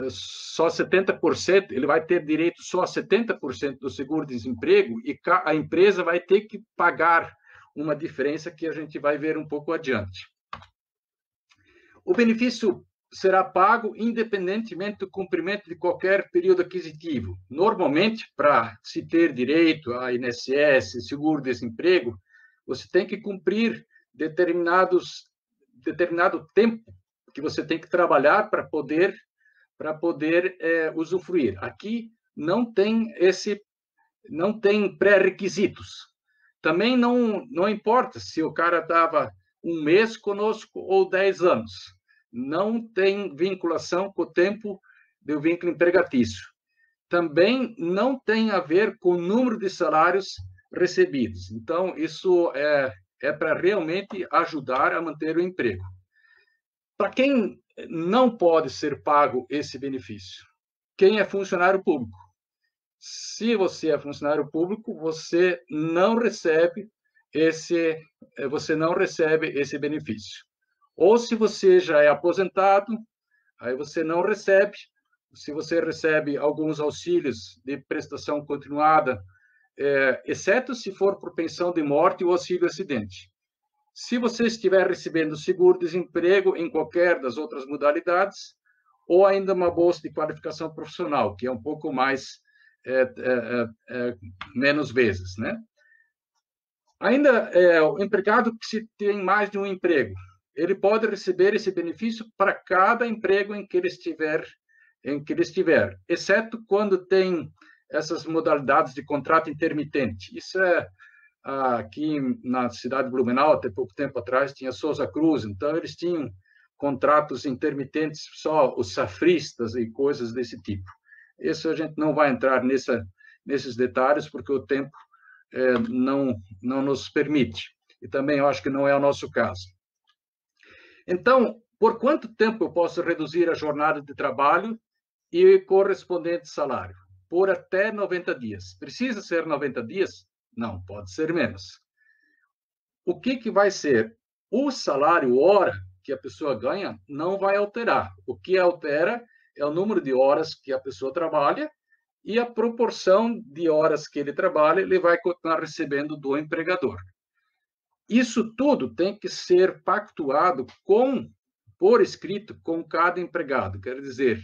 Só 70%, ele vai ter direito só a 70% do seguro-desemprego e a empresa vai ter que pagar uma diferença que a gente vai ver um pouco adiante. O benefício será pago independentemente do cumprimento de qualquer período aquisitivo. Normalmente, para se ter direito a INSS, seguro-desemprego, você tem que cumprir determinado tempo que você tem que trabalhar para poder usufruir. Aqui não tem pré-requisitos. Também não importa se o cara estava um mês conosco ou 10 anos. Não tem vinculação com o tempo do vínculo empregatício. Também não tem a ver com o número de salários recebidos. Então, isso é para realmente ajudar a manter o emprego. Para quem não pode ser pago esse benefício? Quem é funcionário público? Se você é funcionário público, você não recebe esse benefício. Ou se você já é aposentado, aí você não recebe. Se você recebe alguns auxílios de prestação continuada, exceto se for por pensão de morte ou auxílio acidente. Se você estiver recebendo seguro-desemprego em qualquer das outras modalidades, ou ainda uma bolsa de qualificação profissional, que é um pouco mais, menos vezes, né? Ainda, o empregado que se tem mais de um emprego, ele pode receber esse benefício para cada emprego em que ele estiver, exceto quando tem essas modalidades de contrato intermitente. Isso aqui na cidade de Blumenau, até pouco tempo atrás, tinha Souza Cruz, então eles tinham contratos intermitentes, só os safristas e coisas desse tipo. Isso a gente não vai entrar nesses detalhes, porque o tempo não nos permite. E também eu acho que não é o nosso caso. Então, por quanto tempo eu posso reduzir a jornada de trabalho e correspondente salário? Por até 90 dias. Precisa ser 90 dias? Não, pode ser menos. O que vai ser? O salário hora que a pessoa ganha não vai alterar. O que altera é o número de horas que a pessoa trabalha e a proporção de horas que ele trabalha, ele vai continuar recebendo do empregador. Isso tudo tem que ser pactuado por escrito com cada empregado. Quer dizer,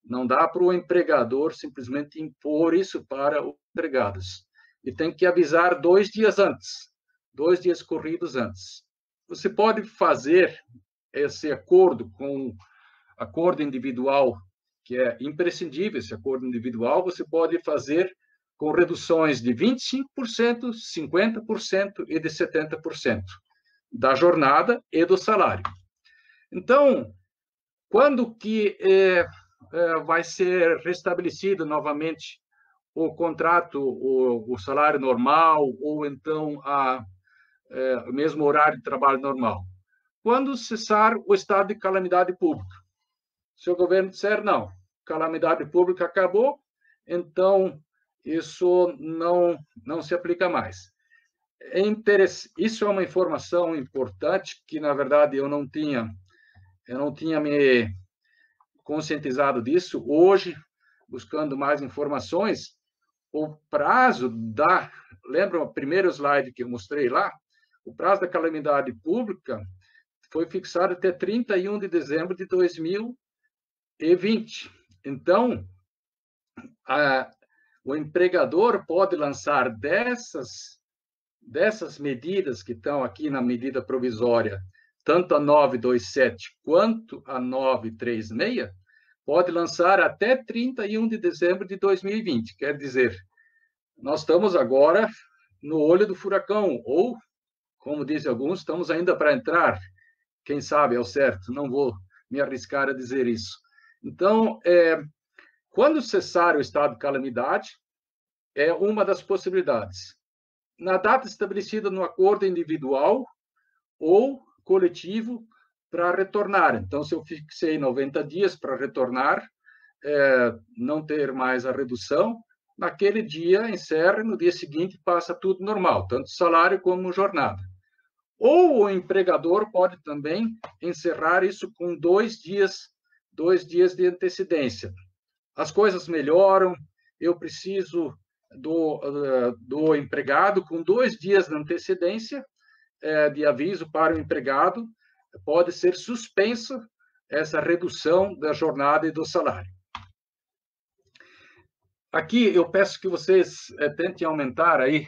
não dá para o empregador simplesmente impor isso para os empregados. E tem que avisar 2 dias antes, 2 dias corridos antes. Você pode fazer esse acordo com acordo individual, que é imprescindível, esse acordo individual, você pode fazer com reduções de 25%, 50% e de 70% da jornada e do salário. Então, quando que vai ser restabelecido novamente o contrato, o salário normal, ou então o mesmo horário de trabalho normal? Quando cessar o estado de calamidade pública. Se o governo disser, não, calamidade pública acabou, então isso não se aplica mais. Isso é uma informação importante que, na verdade, eu não tinha me conscientizado disso. Hoje, buscando mais informações, o prazo da... Lembra o primeiro slide que eu mostrei lá? O prazo da calamidade pública foi fixado até 31 de dezembro de 2020. Então, o empregador pode lançar dessas medidas que estão aqui na medida provisória, tanto a 927 quanto a 936, pode lançar até 31 de dezembro de 2020. Quer dizer, nós estamos agora no olho do furacão, ou, como dizem alguns, estamos ainda para entrar. Quem sabe ao certo, não vou me arriscar a dizer isso. Então, quando cessar o estado de calamidade, é uma das possibilidades. Na data estabelecida no acordo individual ou coletivo para retornar. Então, se eu fixei 90 dias para retornar, não ter mais a redução, naquele dia encerra, no dia seguinte passa tudo normal, tanto salário como jornada. Ou o empregador pode também encerrar isso com 2 dias de antecedência. As coisas melhoram, eu preciso do empregado com 2 dias de antecedência de aviso para o empregado, pode ser suspensa essa redução da jornada e do salário. Aqui eu peço que vocês tentem aumentar aí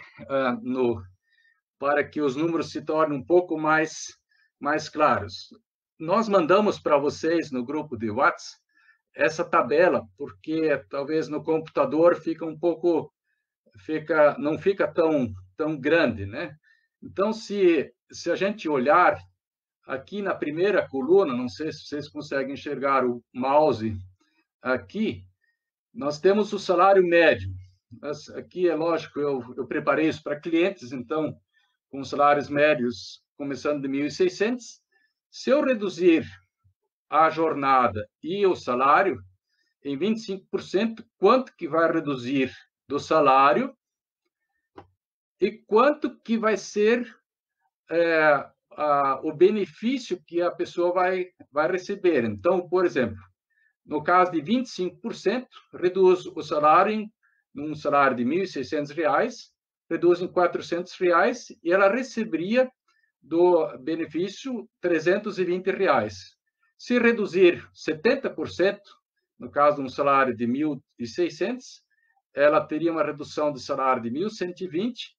para que os números se tornem um pouco mais claros. Nós mandamos para vocês no grupo de WhatsApp essa tabela, porque talvez no computador não fica tão grande, né? Então, se a gente olhar aqui na primeira coluna, não sei se vocês conseguem enxergar o mouse aqui, nós temos o salário médio. Mas aqui é lógico, eu preparei isso para clientes, então, com salários médios começando de 1.600. Se eu reduzir a jornada e o salário em 25%, quanto que vai reduzir do salário e quanto que vai ser o benefício que a pessoa vai receber. Então, por exemplo, no caso de 25%, reduz o salário em um salário de R$ 1.600, reduz em R$ 400 e ela receberia do benefício R$ 320. Se reduzir 70%, no caso de um salário de 1.600, ela teria uma redução de salário de 1.120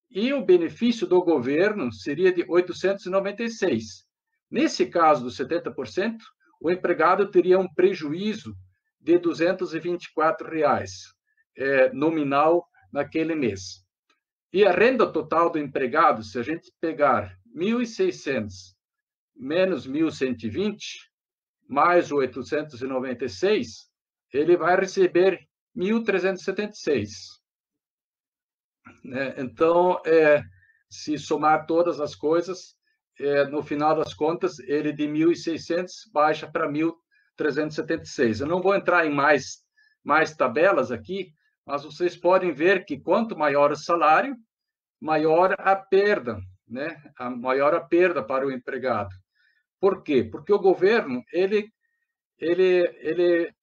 e o benefício do governo seria de 896. Nesse caso dos 70%, o empregado teria um prejuízo de R$ 224 nominal naquele mês. E a renda total do empregado, se a gente pegar 1.600 menos 1.120, mais 896, ele vai receber 1.376. Então, se somar todas as coisas, no final das contas, ele de 1.600 baixa para 1.376. Eu não vou entrar em mais tabelas aqui, mas vocês podem ver que quanto maior o salário, maior a perda, né? Maior a perda para o empregado. Por quê? Porque o governo, ele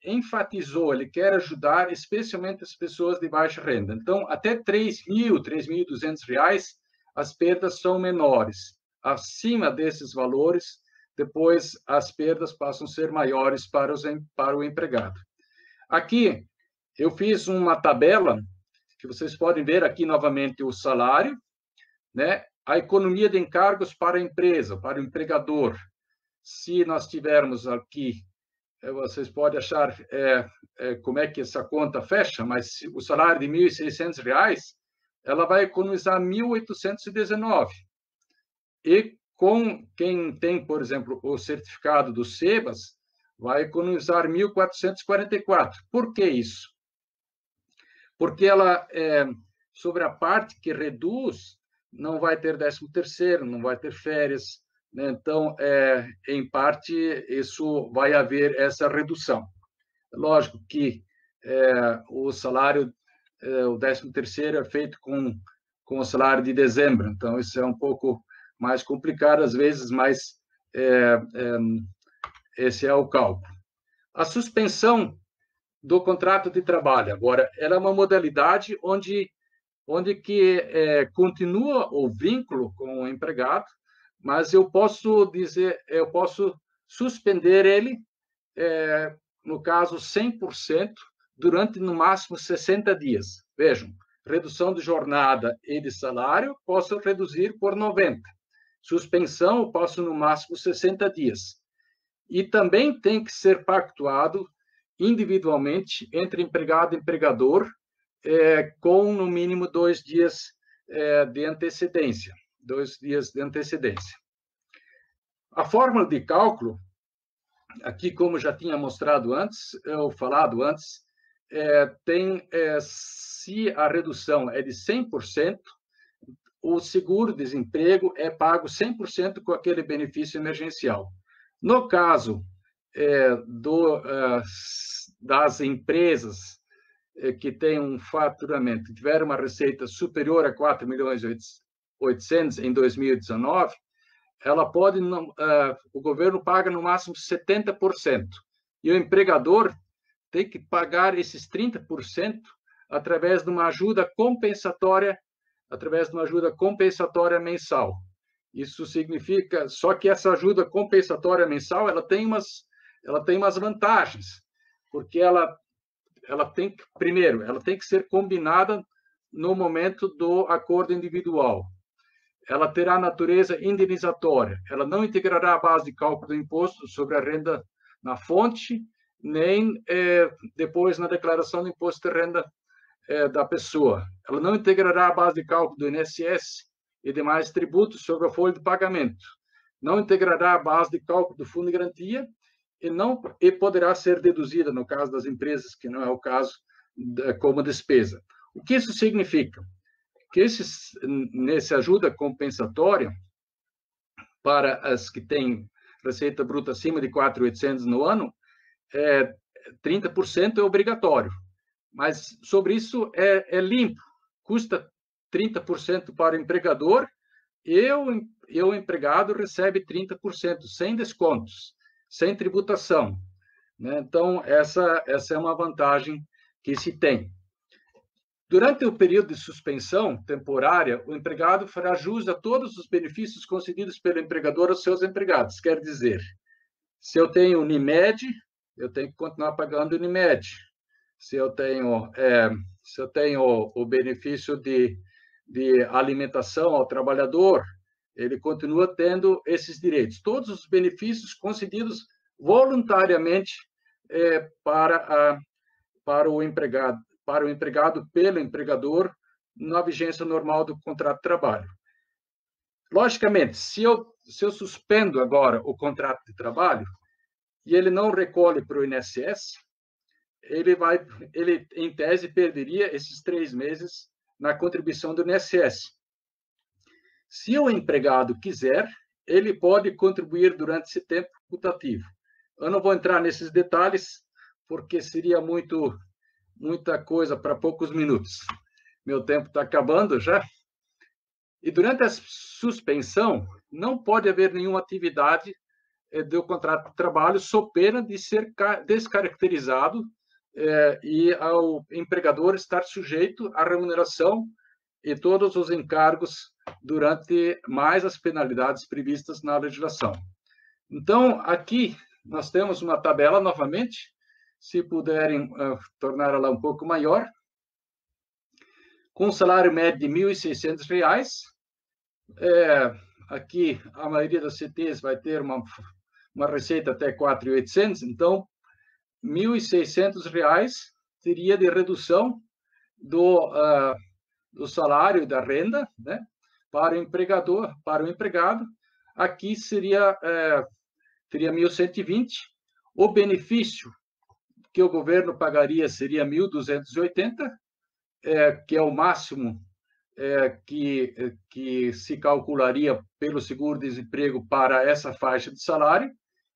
enfatizou, ele quer ajudar especialmente as pessoas de baixa renda. Então, até R$ 3.000, R$ 3.200, as perdas são menores. Acima desses valores, depois as perdas passam a ser maiores para o empregado. Aqui, eu fiz uma tabela, que vocês podem ver aqui novamente o salário, né? A economia de encargos para a empresa, para o empregador. Se nós tivermos aqui, vocês podem achar como é que essa conta fecha, mas o salário de R$ 1.600, ela vai economizar R$ 1.819. E com quem tem, por exemplo, o certificado do SEBAS, vai economizar R$ 1.444. Por que isso? Porque ela, sobre a parte que reduz, não vai ter 13º, não vai ter férias, né? Então, em parte, isso vai haver essa redução. Lógico que o salário, o 13º é feito com o salário de dezembro, então isso é um pouco mais complicado às vezes, mas esse é o cálculo. A suspensão do contrato de trabalho, agora, ela é uma modalidade onde que continua o vínculo com o empregado, mas eu posso suspender ele, no caso, 100%, durante, no máximo, 60 dias. Vejam, redução de jornada e de salário, posso reduzir por 90. Suspensão, eu posso, no máximo, 60 dias. E também tem que ser pactuado individualmente entre empregado e empregador, com, no mínimo, 2 dias de antecedência. 2 dias de antecedência. A fórmula de cálculo, aqui, como já tinha mostrado antes, falado antes, se a redução é de 100%, o seguro-desemprego é pago 100% com aquele benefício emergencial. No caso das empresas que têm um faturamento, que tiveram uma receita superior a 4.800.000 em 2019, ela pode, o governo paga no máximo 70%, e o empregador tem que pagar esses 30% através de uma ajuda compensatória, mensal. Isso significa, só que essa ajuda compensatória mensal, ela tem umas vantagens, porque ela tem que, primeiro, ela tem que ser combinada no momento do acordo individual. Ela terá natureza indenizatória. Ela não integrará a base de cálculo do imposto sobre a renda na fonte, nem depois na declaração do imposto de renda da pessoa. Ela não integrará a base de cálculo do INSS e demais tributos sobre a folha de pagamento. Não integrará a base de cálculo do fundo de garantia e poderá ser deduzida, no caso das empresas, que não é o caso, como despesa. O que isso significa? Que nessa ajuda compensatória, para as que têm receita bruta acima de 4.800 no ano, 30% é obrigatório. Mas sobre isso é limpo, custa 30% para o empregador e o empregado recebe 30%, sem descontos, sem tributação, né? Então, essa é uma vantagem que se tem. Durante o período de suspensão temporária, o empregado fará jus a todos os benefícios concedidos pelo empregador aos seus empregados. Quer dizer, se eu tenho Unimed, eu tenho que continuar pagando Unimed. Se eu tenho o benefício de alimentação ao trabalhador, ele continua tendo esses direitos. Todos os benefícios concedidos voluntariamente para o empregado pelo empregador na vigência normal do contrato de trabalho. Logicamente, se eu suspendo agora o contrato de trabalho e ele não recolhe para o INSS, ele, em tese, perderia esses 3 meses na contribuição do INSS. Se o empregado quiser, ele pode contribuir durante esse tempo putativo. Eu não vou entrar nesses detalhes, porque seria muita coisa para poucos minutos. Meu tempo está acabando já. E durante a suspensão, não pode haver nenhuma atividade do contrato de trabalho, sob pena de ser descaracterizado e ao empregador estar sujeito à remuneração e todos os encargos durante mais as penalidades previstas na legislação. Então, aqui nós temos uma tabela novamente, se puderem tornar ela um pouco maior, com um salário médio de R$ 1.600. Aqui, a maioria das CTs vai ter uma receita até 4.800, então, R$ 1.600 teria de redução do salário e da renda, né, para o empregador, para o empregado. Aqui teria 1.120. O benefício que o governo pagaria seria 1.280, que é o máximo que se calcularia pelo seguro-desemprego para essa faixa de salário.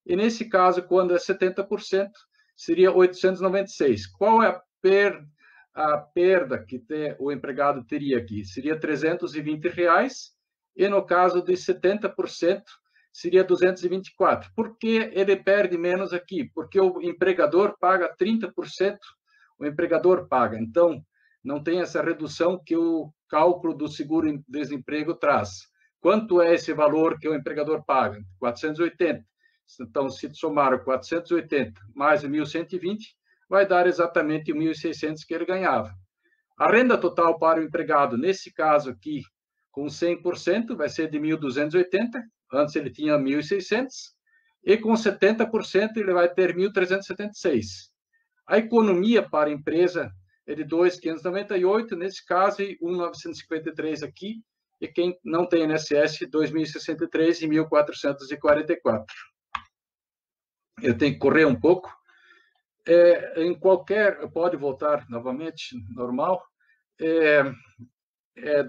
E, nesse caso, quando é 70%, seria 896. Qual é a perda que o empregado teria aqui? Seria R$ 320, e, no caso de 70%, seria 224. Por que ele perde menos aqui? Porque o empregador paga 30%, o empregador paga. Então, não tem essa redução que o cálculo do seguro-desemprego traz. Quanto é esse valor que o empregador paga? 480. Então, se somar 480 mais 1.120, vai dar exatamente 1.600 que ele ganhava. A renda total para o empregado, nesse caso aqui, com 100%, vai ser de 1.280, antes ele tinha 1.600, e com 70% ele vai ter 1.376. A economia para a empresa é de 2.598, nesse caso, e 1.953 aqui, e quem não tem INSS, 2.063 e 1.444. Eu tenho que correr um pouco. Pode voltar novamente, normal.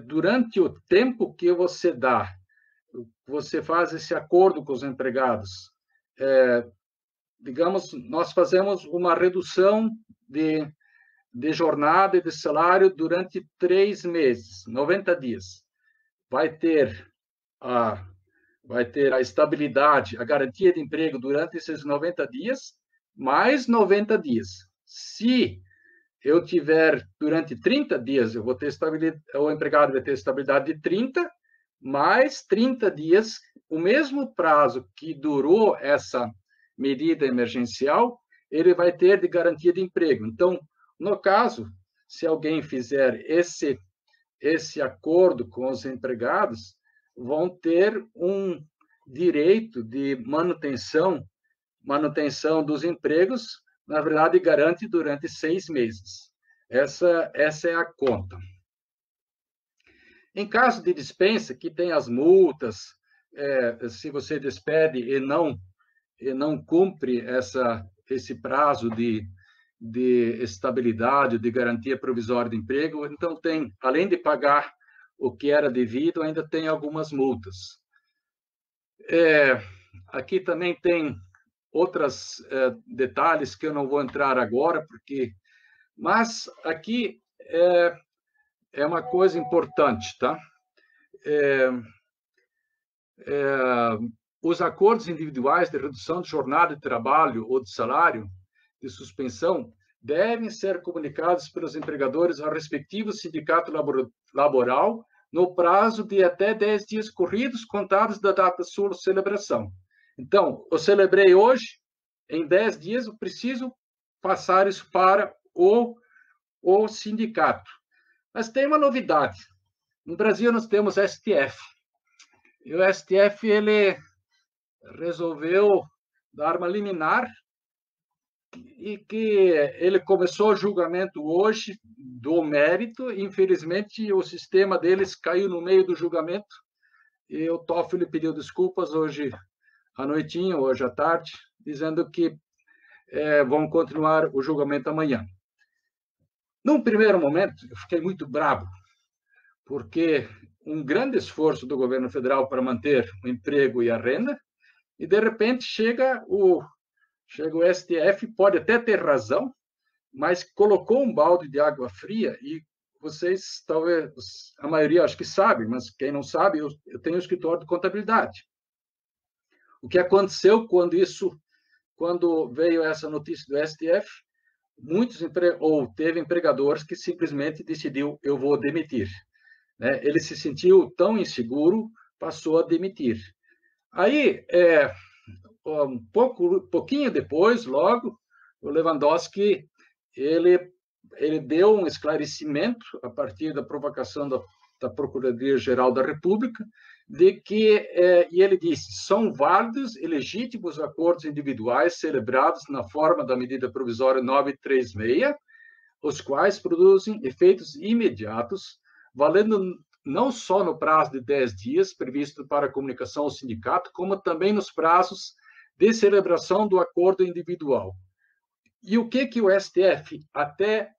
Durante o tempo que você dá, você faz esse acordo com os empregados. Digamos, nós fazemos uma redução de jornada e de salário durante 3 meses, 90 dias. Vai ter a estabilidade, a garantia de emprego durante esses 90 dias, mais 90 dias. Se eu tiver durante 30 dias, eu vou ter estabilidade, o empregado vai ter estabilidade de 30, mais 30 dias, o mesmo prazo que durou essa medida emergencial, ele vai ter de garantia de emprego. Então, no caso, se alguém fizer esse acordo com os empregados, vão ter um direito de manutenção dos empregos, na verdade, garante durante 6 meses. Essa é a conta. Em caso de dispensa, que tem as multas, se você despede e não cumpre esse prazo de estabilidade, de garantia provisória de emprego, então tem, além de pagar o que era devido, ainda tem algumas multas. Aqui também tem outros detalhes que eu não vou entrar agora, mas aqui é uma coisa importante, tá? Os acordos individuais de redução de jornada de trabalho ou de salário, de suspensão, devem ser comunicados pelos empregadores ao respectivo sindicato laboral no prazo de até 10 dias corridos, contados da data de sua celebração. Então, eu celebrei hoje, em 10 dias eu preciso passar isso para o sindicato. Mas tem uma novidade. No Brasil, nós temos STF. E o STF, ele resolveu dar uma liminar e que ele começou o julgamento hoje do mérito. Infelizmente, o sistema deles caiu no meio do julgamento e o Toffoli pediu desculpas hoje à noitinha, hoje à tarde, dizendo que vão continuar o julgamento amanhã. Num primeiro momento, eu fiquei muito bravo, porque um grande esforço do governo federal para manter o emprego e a renda, e de repente chega o STF, pode até ter razão, mas colocou um balde de água fria, e vocês, talvez, a maioria acho que sabe, mas quem não sabe, eu tenho um escritório de contabilidade. O que aconteceu quando veio essa notícia do STF, teve empregadores que simplesmente decidiu, eu vou demitir. Né? Ele se sentiu tão inseguro, passou a demitir. Aí, pouquinho depois, logo, o Lewandowski, ele deu um esclarecimento, a partir da provocação da Procuradoria-Geral da República, e ele disse, são válidos e legítimos acordos individuais celebrados na forma da medida provisória 936, os quais produzem efeitos imediatos, valendo não só no prazo de 10 dias previsto para a comunicação ao sindicato, como também nos prazos de celebração do acordo individual. E o que o STF, até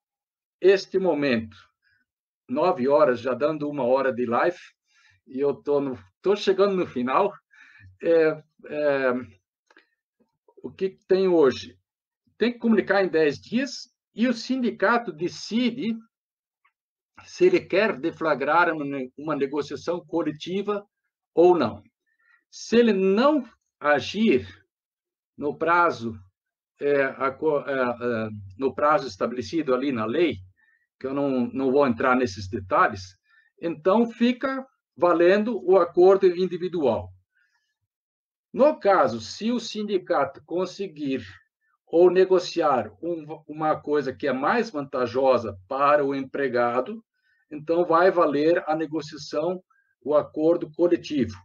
este momento, 9 horas, já dando 1 hora de live, e eu estou chegando no final, o que tem hoje? Tem que comunicar em 10 dias, e o sindicato decide se ele quer deflagrar uma negociação coletiva ou não. Se ele não agir no prazo no prazo estabelecido ali na lei, que eu não vou entrar nesses detalhes, então fica valendo o acordo individual. No caso, se o sindicato conseguir ou negociar uma coisa que é mais vantajosa para o empregado, então vai valer a negociação, o acordo coletivo.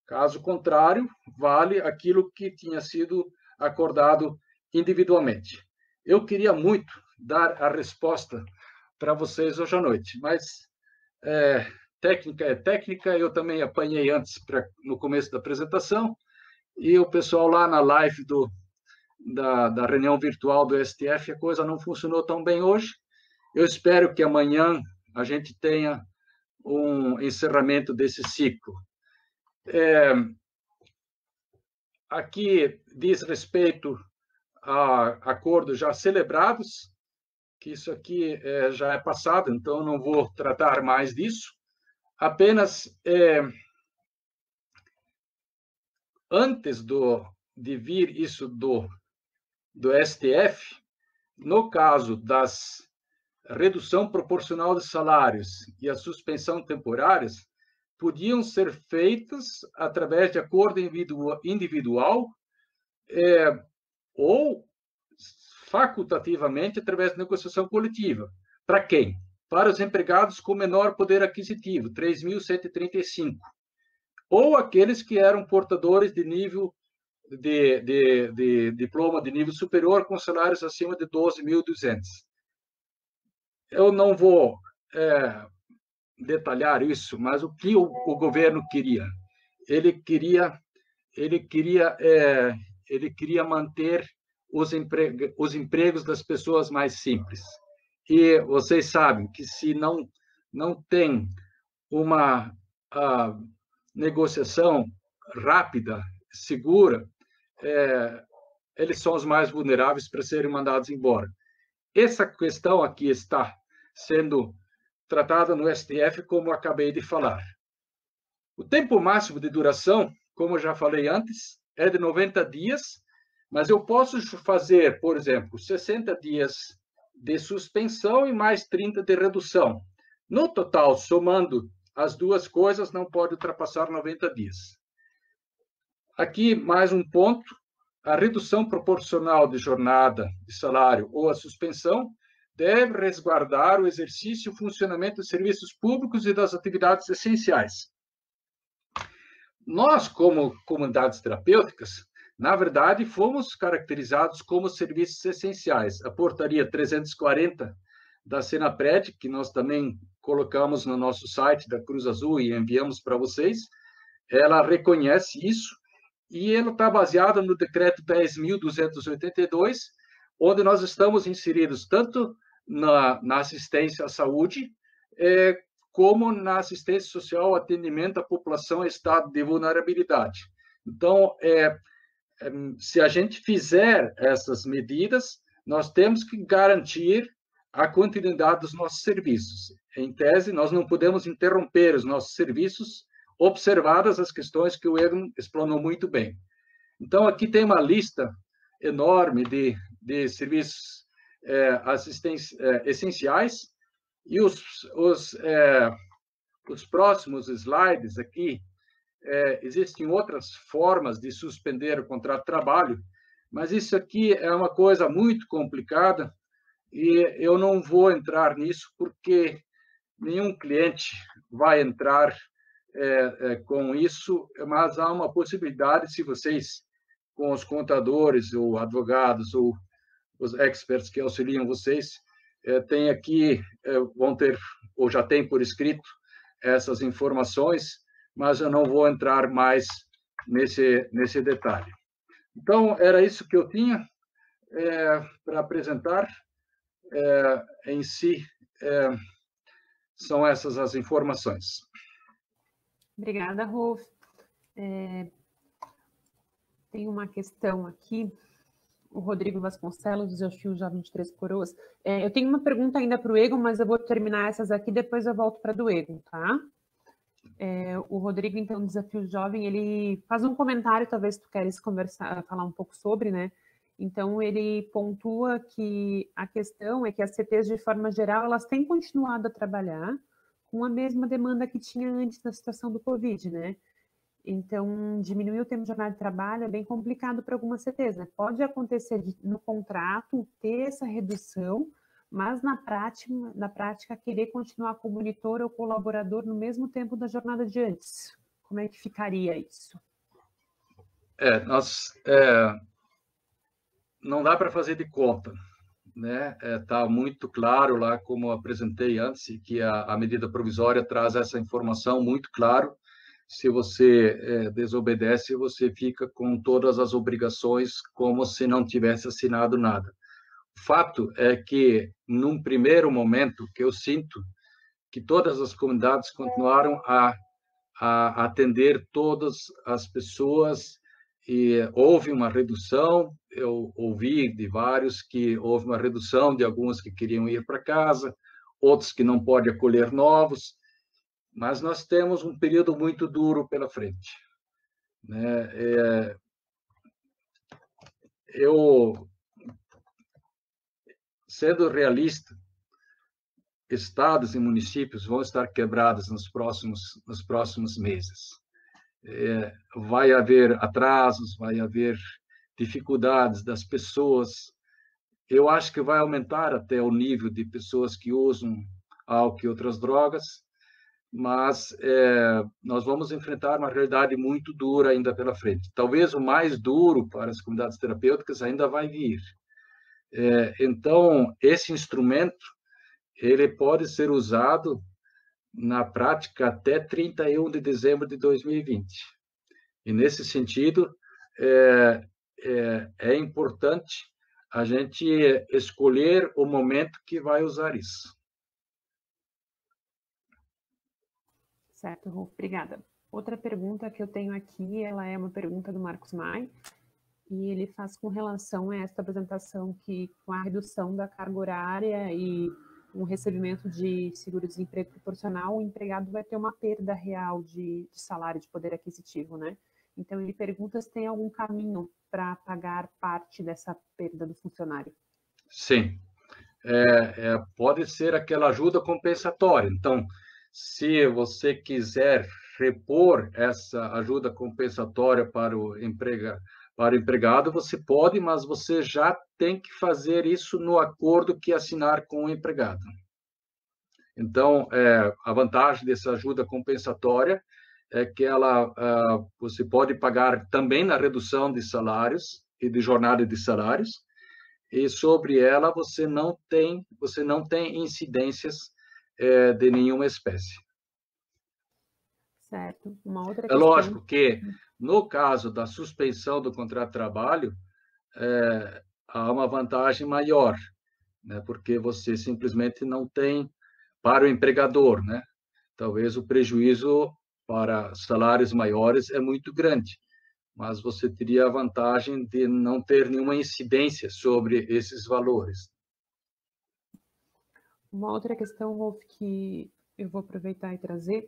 Caso contrário, vale aquilo que tinha sido acordado individualmente. Eu queria muito dar a resposta para vocês hoje à noite, mas técnica é técnica, eu também apanhei antes no começo da apresentação, e o pessoal lá na live da reunião virtual do STF, a coisa não funcionou tão bem hoje. Eu espero que amanhã a gente tenha um encerramento desse ciclo. Aqui diz respeito a acordos já celebrados, que isso aqui já é passado, então não vou tratar mais disso. Apenas, antes de vir isso do STF, no caso das redução proporcional de salários e a suspensão temporárias, podiam ser feitas através de acordo individual ou facultativamente através de negociação coletiva. Para quem? Para os empregados com menor poder aquisitivo, 3.135, ou aqueles que eram portadores de nível de diploma de nível superior com salários acima de 12.200. Eu não vou detalhar isso, mas o que o governo queria? Ele queria manter os empregos das pessoas mais simples. E vocês sabem que se não tem uma negociação rápida, segura, eles são os mais vulneráveis para serem mandados embora. Essa questão aqui está sendo tratada no STF, como acabei de falar. O tempo máximo de duração, como eu já falei antes, é de 90 dias, mas eu posso fazer, por exemplo, 60 dias de suspensão e mais 30 de redução. No total, somando as duas coisas, não pode ultrapassar 90 dias. Aqui, mais um ponto. A redução proporcional de jornada, de salário ou a suspensão deve resguardar o exercício e o funcionamento dos serviços públicos e das atividades essenciais. Nós, como comunidades terapêuticas, na verdade, fomos caracterizados como serviços essenciais. A portaria 340 da Senapred, que nós também colocamos no nosso site da Cruz Azul e enviamos para vocês, ela reconhece isso, e ela está baseada no decreto 10.282, onde nós estamos inseridos tanto na assistência à saúde, como na assistência social, atendimento à população em estado de vulnerabilidade. Então, se a gente fizer essas medidas, nós temos que garantir a continuidade dos nossos serviços. Em tese, nós não podemos interromper os nossos serviços, observadas as questões que o Egon explanou muito bem. Então, aqui tem uma lista enorme de serviços essenciais, e os próximos slides aqui, existem outras formas de suspender o contrato de trabalho, mas isso aqui é uma coisa muito complicada, e eu não vou entrar nisso, porque nenhum cliente vai entrar com isso, mas há uma possibilidade, se vocês, com os contadores, ou advogados, ou os experts que auxiliam vocês, tem aqui, vão ter, ou já tem por escrito, essas informações, mas eu não vou entrar mais nesse detalhe. Então, era isso que eu tinha para apresentar. Em si, são essas as informações. Obrigada, Rolf. Tem uma questão aqui, o Rodrigo Vasconcelos, do Fio já 23 Coroas. Eu tenho uma pergunta ainda para o Egon, mas eu vou terminar essas aqui, depois eu volto para a do Egon, tá? O Rodrigo, então, Desafio Jovem, ele faz um comentário, talvez tu queres falar um pouco sobre, né? Então, ele pontua que a questão é que as CTs, de forma geral, elas têm continuado a trabalhar com a mesma demanda que tinha antes da situação do Covid, né? Então, diminuir o tempo de jornada de trabalho é bem complicado para algumas CTs, né? Pode acontecer no contrato ter essa redução, mas na prática, querer continuar como monitor ou colaborador no mesmo tempo da jornada de antes. Como é que ficaria isso? Não dá para fazer de conta, né? Tá muito claro lá, como apresentei antes, que a medida provisória traz essa informação muito claro. Se você desobedece, você fica com todas as obrigações como se não tivesse assinado nada. O fato é que, num primeiro momento, que eu sinto que todas as comunidades continuaram a atender todas as pessoas e houve uma redução. Eu ouvi de vários que houve uma redução de alguns que queriam ir para casa, outros que não podem acolher novos, mas nós temos um período muito duro pela frente, né? Eu, sendo realista, estados e municípios vão estar quebrados nos próximos meses. Vai haver atrasos, vai haver dificuldades das pessoas. Eu acho que vai aumentar até o nível de pessoas que usam álcool e outras drogas, mas nós vamos enfrentar uma realidade muito dura ainda pela frente. Talvez o mais duro para as comunidades terapêuticas ainda vai vir. Então, esse instrumento, ele pode ser usado na prática até 31 de dezembro de 2020. E, nesse sentido, é importante a gente escolher o momento que vai usar isso. Certo, Rô, obrigada. Outra pergunta que eu tenho aqui, ela é uma pergunta do Marcos Mai, e ele faz com relação a esta apresentação que, com a redução da carga horária e um recebimento de seguro-desemprego proporcional, o empregado vai ter uma perda real de salário, de poder aquisitivo, né? Então, ele pergunta se tem algum caminho para pagar parte dessa perda do funcionário. Sim. Pode ser aquela ajuda compensatória. Então, se você quiser repor essa ajuda compensatória para o empregado, você pode, mas você já tem que fazer isso no acordo que assinar com o empregado. Então, a vantagem dessa ajuda compensatória é que você pode pagar também na redução de salários e de jornada de salários, e sobre ela você não tem incidências de nenhuma espécie. Certo. Uma outra questão... lógico que, no caso da suspensão do contrato de trabalho, há uma vantagem maior, né? Porque você simplesmente não tem, para o empregador, né? Talvez o prejuízo para salários maiores é muito grande, mas você teria a vantagem de não ter nenhuma incidência sobre esses valores. Uma outra questão, Rolf, que eu vou aproveitar e trazer,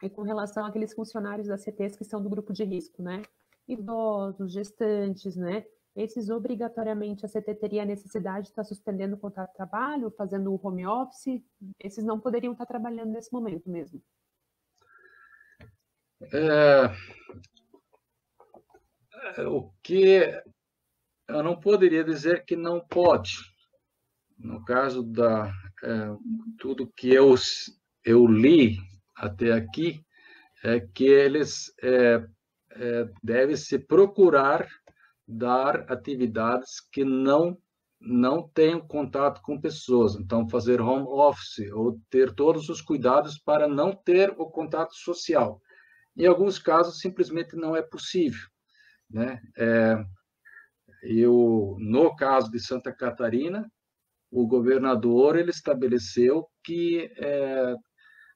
é com relação àqueles funcionários das CTs que são do grupo de risco, né? Idosos, gestantes, né? Esses, obrigatoriamente, a CT teria a necessidade de estar suspendendo o contrato de trabalho, fazendo o home office? Esses não poderiam estar trabalhando nesse momento mesmo? O que eu não poderia dizer que não pode. No caso tudo que eu li até aqui, é que eles devem se procurar dar atividades que não tenham contato com pessoas. Então, fazer home office ou ter todos os cuidados para não ter o contato social. Em alguns casos, simplesmente não é possível, né? No caso de Santa Catarina, o governador ele estabeleceu que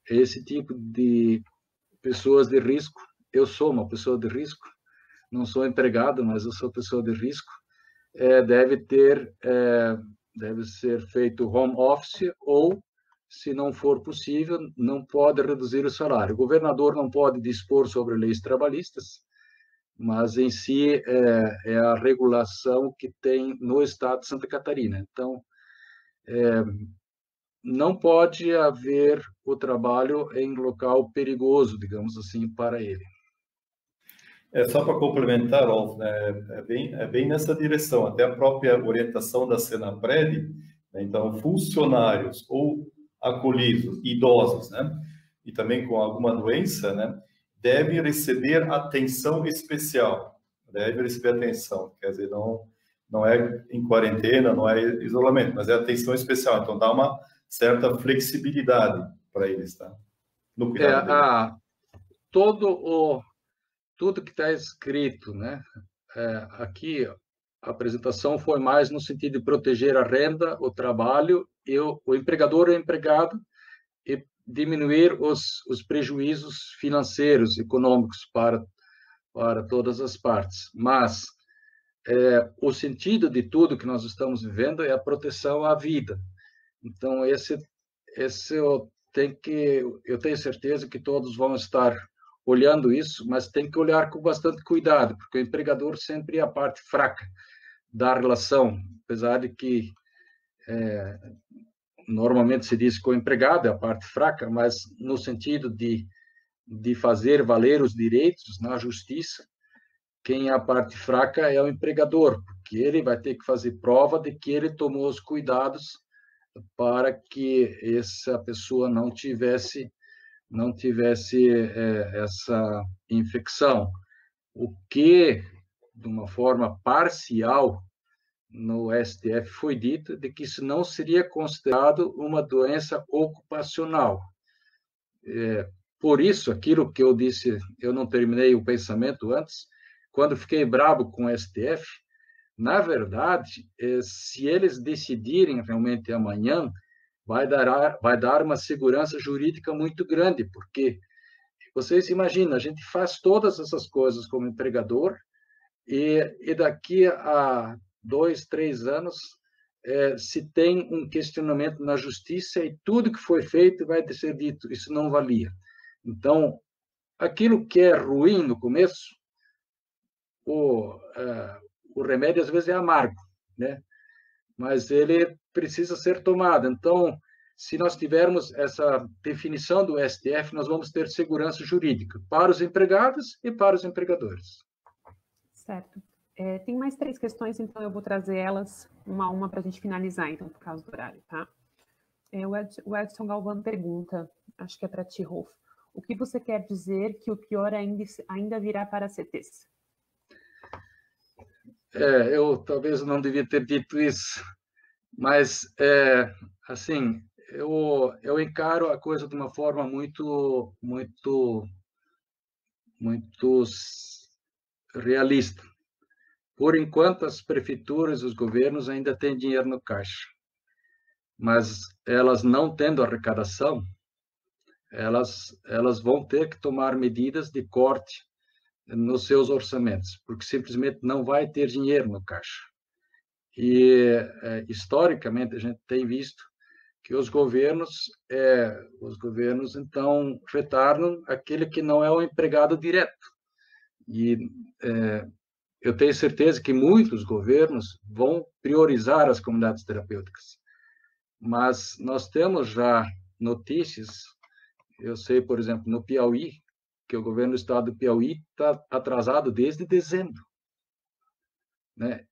esse tipo de pessoas de risco, eu sou uma pessoa de risco, não sou empregado, mas eu sou pessoa de risco, deve ser feito home office ou se não for possível, não pode reduzir o salário. O governador não pode dispor sobre leis trabalhistas, mas em si é a regulação que tem no estado de Santa Catarina. Então, não pode haver o trabalho em local perigoso, digamos assim, para ele. Só para complementar, Rolf, é bem nessa direção, até a própria orientação da Senapred, né? Então, funcionários ou acolhidos, idosos, né? E também com alguma doença, né? Devem receber atenção especial, quer dizer, não é em quarentena, não é isolamento, mas é atenção especial, então dá uma certa flexibilidade para eles, tá? No cuidado deles. Tudo que está escrito, né? Aqui, a apresentação foi mais no sentido de proteger a renda, o trabalho, e o empregador e o empregado, e diminuir os prejuízos financeiros, econômicos para todas as partes. Mas o sentido de tudo que nós estamos vivendo é a proteção à vida. Então, esse eu tenho certeza que todos vão estar olhando isso, mas tem que olhar com bastante cuidado, porque o empregador sempre é a parte fraca da relação, apesar de que normalmente se diz que o empregado é a parte fraca, mas no sentido de fazer valer os direitos na justiça, quem é a parte fraca é o empregador, porque ele vai ter que fazer prova de que ele tomou os cuidados para que essa pessoa não tivesse essa infecção. O que, de uma forma parcial, no STF foi dito de que isso não seria considerado uma doença ocupacional. Por isso, aquilo que eu disse, eu não terminei o pensamento antes, quando fiquei bravo com o STF, na verdade, se eles decidirem realmente amanhã, vai dar uma segurança jurídica muito grande, porque vocês imaginam, a gente faz todas essas coisas como empregador e daqui a 2, 3 anos se tem um questionamento na justiça e tudo que foi feito vai ser dito, isso não valia. Então, aquilo que é ruim no começo, o remédio às vezes é amargo, né? Mas ele precisa ser tomado. Então, se nós tivermos essa definição do STF, nós vamos ter segurança jurídica para os empregados e para os empregadores. Certo. Tem mais 3 questões, então eu vou trazer elas uma a uma para a gente finalizar, então, por causa do horário, tá? O Edson Galvão pergunta, acho que é para ti, Rolf, o que você quer dizer que o pior ainda virá para CTs? Eu talvez não devia ter dito isso, mas, assim, eu encaro a coisa de uma forma muito realista. Por enquanto, as prefeituras e os governos ainda têm dinheiro no caixa, mas elas não tendo arrecadação, elas vão ter que tomar medidas de corte nos seus orçamentos, porque simplesmente não vai ter dinheiro no caixa. E, historicamente, a gente tem visto que os governos então, retornam aquele que não é o empregado direto. E eu tenho certeza que muitos governos vão priorizar as comunidades terapêuticas. Mas nós temos já notícias, eu sei, por exemplo, no Piauí, que o governo do estado do Piauí está atrasado desde dezembro, né?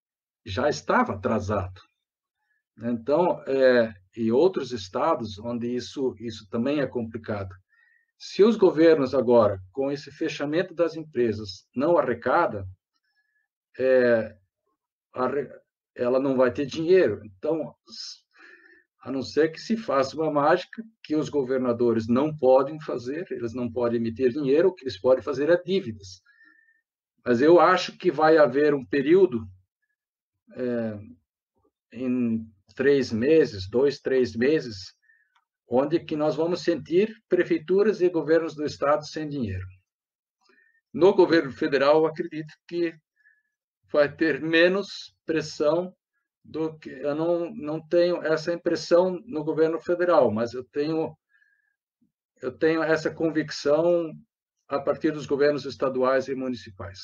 Já estava atrasado. Então, e outros estados onde isso também é complicado. Se os governos agora, com esse fechamento das empresas, não arrecadam, ela não vai ter dinheiro. Então, a não ser que se faça uma mágica que os governadores não podem fazer, eles não podem emitir dinheiro, o que eles podem fazer é dívidas. Mas eu acho que vai haver um período em 3 meses, 2, 3 meses, onde que nós vamos sentir prefeituras e governos do estado sem dinheiro. No governo federal, eu acredito que vai ter menos pressão eu não tenho essa impressão no governo federal, mas eu tenho essa convicção a partir dos governos estaduais e municipais.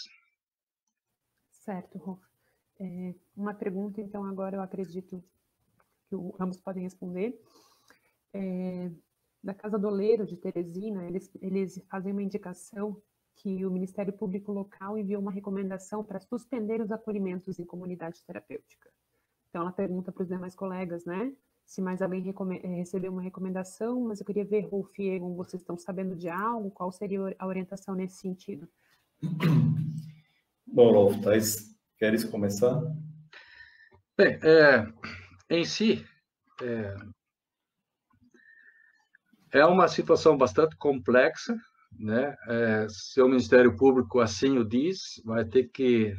Certo, Rolf. Uma pergunta, então, agora eu acredito que ambos podem responder. Da Casa do Oleiro, de Teresina, eles fazem uma indicação que o Ministério Público Local enviou uma recomendação para suspender os acolhimentos em comunidade terapêutica. Então, ela pergunta para os demais colegas, né, se mais alguém recebeu uma recomendação, mas eu queria ver, Rolf e Egon, vocês estão sabendo de algo? Qual seria a orientação nesse sentido? Bom, Rolf, Thais, queres começar? Bem, em si, é uma situação bastante complexa, né? Se o Ministério Público assim o diz, vai ter que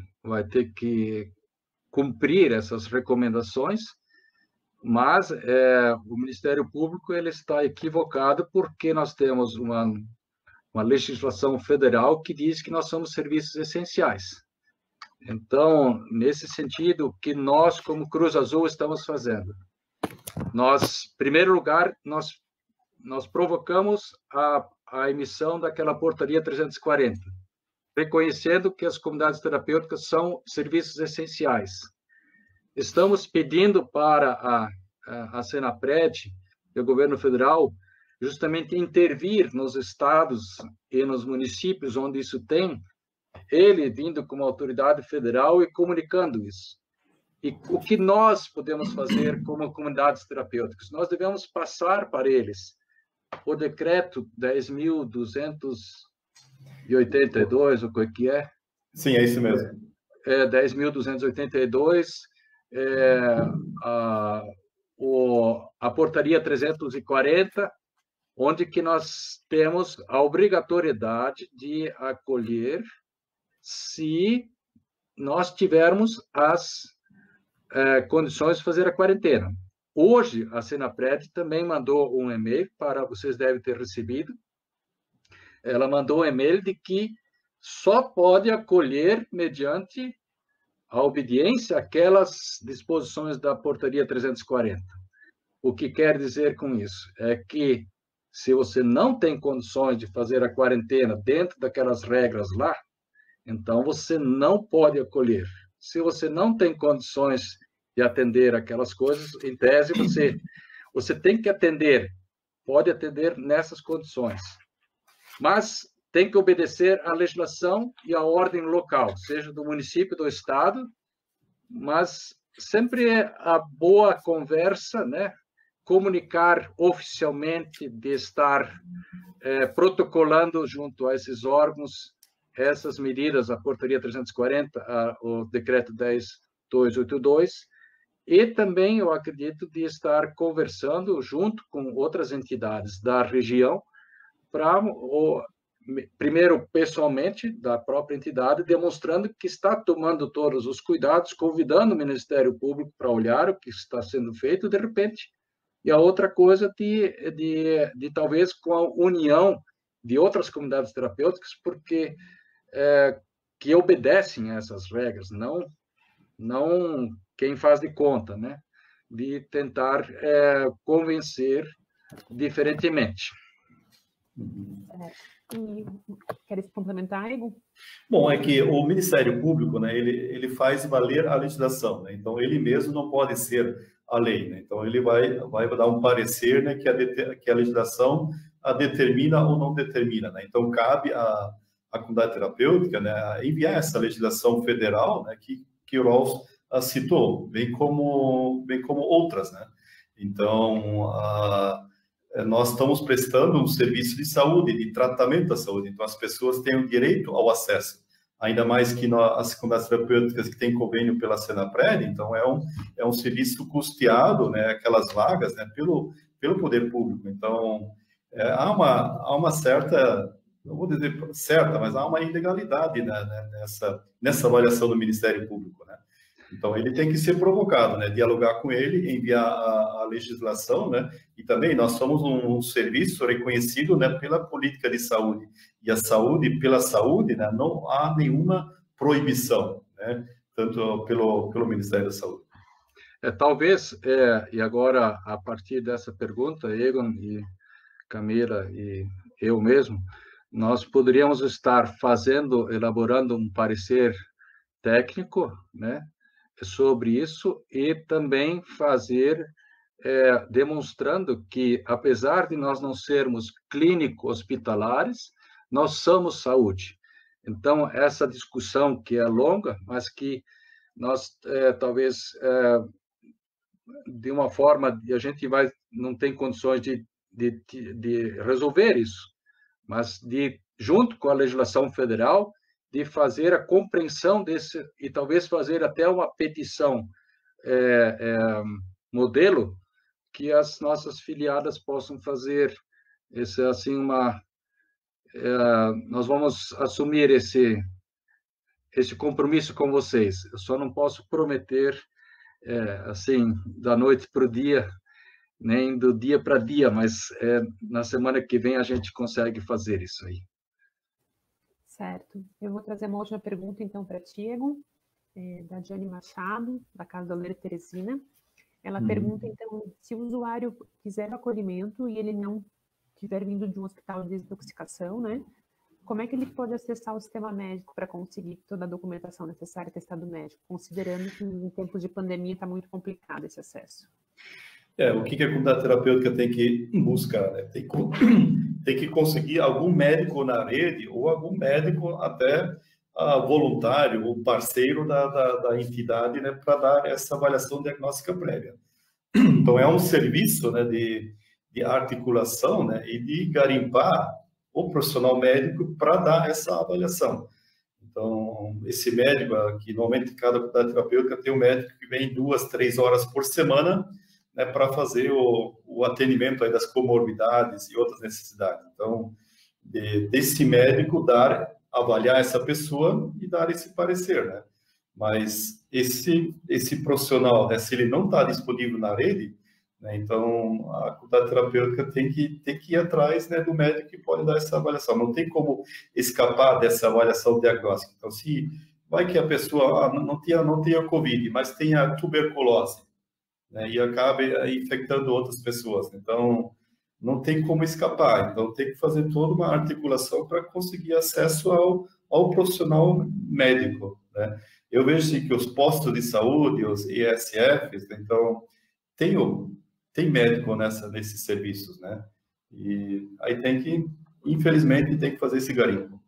cumprir essas recomendações, mas o Ministério Público ele está equivocado porque nós temos uma legislação federal que diz que nós somos serviços essenciais. Então, nesse sentido, o que nós, como Cruz Azul, estamos fazendo? Nós, em primeiro lugar, nós provocamos a emissão daquela portaria 340, reconhecendo que as comunidades terapêuticas são serviços essenciais. Estamos pedindo para a Senapred e o governo federal justamente intervir nos estados e nos municípios onde isso tem, ele vindo como autoridade federal e comunicando isso. E o que nós podemos fazer como comunidades terapêuticas? Nós devemos passar para eles o decreto 10.282, o que é? Sim, é isso mesmo. 10.282, a portaria 340, onde que nós temos a obrigatoriedade de acolher se nós tivermos as condições de fazer a quarentena. Hoje, a Senapred também mandou um e-mail, vocês devem ter recebido. Ela mandou um e-mail de que só pode acolher mediante a obediência àquelas disposições da portaria 340. O que quer dizer com isso? É que se você não tem condições de fazer a quarentena dentro daquelas regras lá, então você não pode acolher. Se você não tem condições de atender aquelas coisas, em tese, você tem que atender, pode atender nessas condições. Mas tem que obedecer à legislação e à ordem local, seja do município, do estado, mas sempre é a boa conversa, né? Comunicar oficialmente de estar protocolando junto a esses órgãos essas medidas, a portaria 340, o decreto 10.282, e também, eu acredito, de estar conversando junto com outras entidades da região para, primeiro, pessoalmente, da própria entidade, demonstrando que está tomando todos os cuidados, convidando o Ministério Público para olhar o que está sendo feito, de repente. E a outra coisa de talvez com a união de outras comunidades terapêuticas, porque que obedecem a essas regras, não quem faz de conta, né? De tentar convencer diferentemente. E queres complementar, Egon? Bom, é que o Ministério Público, né, ele faz valer a legislação, né? Então ele mesmo não pode ser a lei, né? Então ele vai dar um parecer, né, que a legislação a determina ou não determina, né? Então cabe a comunidade terapêutica, né, enviar essa legislação federal, né, que o Rolf citou, bem como outras, né? Então nós estamos prestando um serviço de saúde, de tratamento da saúde, então as pessoas têm o direito ao acesso, ainda mais que as comunidades terapêuticas que têm convênio pela Senapred, então é um serviço custeado, né, aquelas vagas, né, pelo poder público. Então há uma certa, não vou dizer certa, mas há uma ilegalidade, né, nessa avaliação do Ministério Público, né? Então, ele tem que ser provocado, né? Dialogar com ele, enviar a legislação, né? E também nós somos um serviço reconhecido, né, pela política de saúde. E a saúde, pela saúde, né, não há nenhuma proibição, né? Tanto pelo Ministério da Saúde. Talvez, e agora, a partir dessa pergunta, Egon e Camila e eu mesmo, nós poderíamos estar elaborando um parecer técnico, né, sobre isso, e também demonstrando que, apesar de nós não sermos clínico-hospitalares, nós somos saúde. Então, essa discussão que é longa, mas que nós, talvez, de uma forma, a gente não tem condições de resolver isso, mas junto com a legislação federal, de fazer a compreensão desse, e talvez fazer até uma petição modelo que as nossas filiadas possam fazer. Esse é assim nós vamos assumir esse compromisso com vocês. Eu só não posso prometer assim da noite para o dia, nem do dia para dia, mas na semana que vem a gente consegue fazer isso aí. Certo. Eu vou trazer uma última pergunta, então, para ti, Egon, da Diane Machado, da Casa da Oleira Teresina. Ela pergunta, então, se o usuário quiser o acolhimento e ele não tiver vindo de um hospital de desintoxicação, né? Como é que ele pode acessar o sistema médico para conseguir toda a documentação necessária, atestado médico, considerando que em tempos de pandemia está muito complicado esse acesso? O que a comunidade terapêutica tem que buscar, né? Tem que conseguir algum médico na rede ou algum médico até voluntário ou parceiro da entidade, né, para dar essa avaliação diagnóstica prévia. Então, é um serviço, né, de articulação, né, e de garimpar o profissional médico para dar essa avaliação. Então, esse médico, que normalmente cada comunidade terapêutica tem um médico que vem 2, 3 horas por semana, né, para fazer o atendimento aí das comorbidades e outras necessidades. Então, desse médico avaliar essa pessoa e dar esse parecer, né? Mas esse profissional, né, se ele não está disponível na rede, né, então a comunidade terapêutica tem que ir atrás, né, do médico que pode dar essa avaliação. Não tem como escapar dessa avaliação diagnóstica. Então, se vai que a pessoa não tenha Covid, mas tenha tuberculose, né, e acabe infectando outras pessoas. Então, não tem como escapar. Então, tem que fazer toda uma articulação para conseguir acesso ao profissional médico, né? Eu vejo que os postos de saúde, os ESFs, então, tem médico nesses serviços, né? E aí infelizmente, tem que fazer esse garimpo.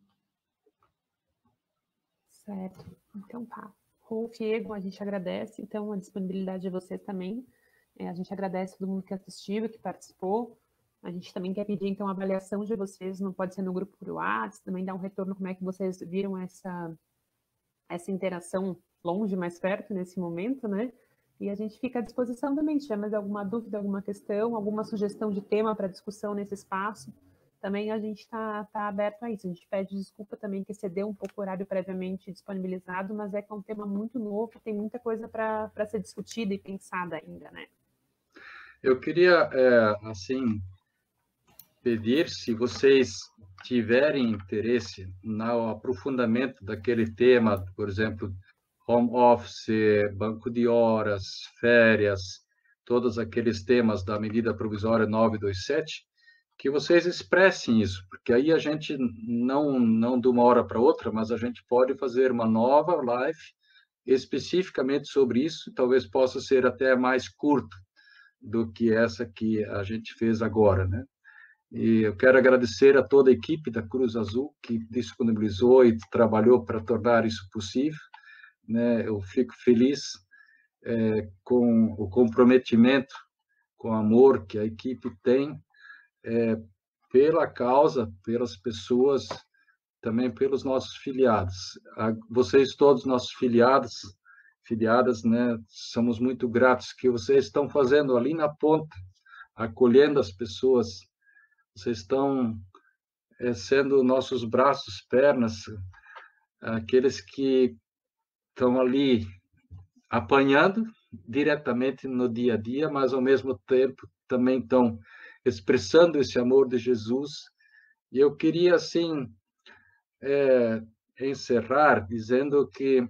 Certo. Então, tá. Rolf e Egon, a gente agradece, então, a disponibilidade de vocês também. A gente agradece todo mundo que assistiu, que participou. A gente também quer pedir, então, a avaliação de vocês, não pode ser no grupo por WhatsApp, também dar um retorno, como é que vocês viram essa interação longe, mais perto, nesse momento, né? E a gente fica à disposição também, se tiver mais alguma dúvida, alguma questão, alguma sugestão de tema para discussão nesse espaço, também a gente está aberto a isso. A gente pede desculpa também que excedeu um pouco o horário previamente disponibilizado, mas é que é um tema muito novo, tem muita coisa para ser discutida e pensada ainda, né? Eu queria, assim, pedir, se vocês tiverem interesse no aprofundamento daquele tema, por exemplo, home office, banco de horas, férias, todos aqueles temas da medida provisória 927, que vocês expressem isso, porque aí a gente não de uma hora para outra, mas a gente pode fazer uma nova live especificamente sobre isso, talvez possa ser até mais curta do que essa que a gente fez agora, né? E eu quero agradecer a toda a equipe da Cruz Azul que disponibilizou e trabalhou para tornar isso possível, né? Eu fico feliz com o comprometimento, com o amor que a equipe tem pela causa, pelas pessoas, também pelos nossos filiados. Vocês todos, nossos filiadas, né? Somos muito gratos que vocês estão fazendo ali na ponta, acolhendo as pessoas. Vocês estão sendo nossos braços, pernas, aqueles que estão ali apanhando diretamente no dia a dia, mas ao mesmo tempo também estão expressando esse amor de Jesus. E eu queria, assim, encerrar dizendo que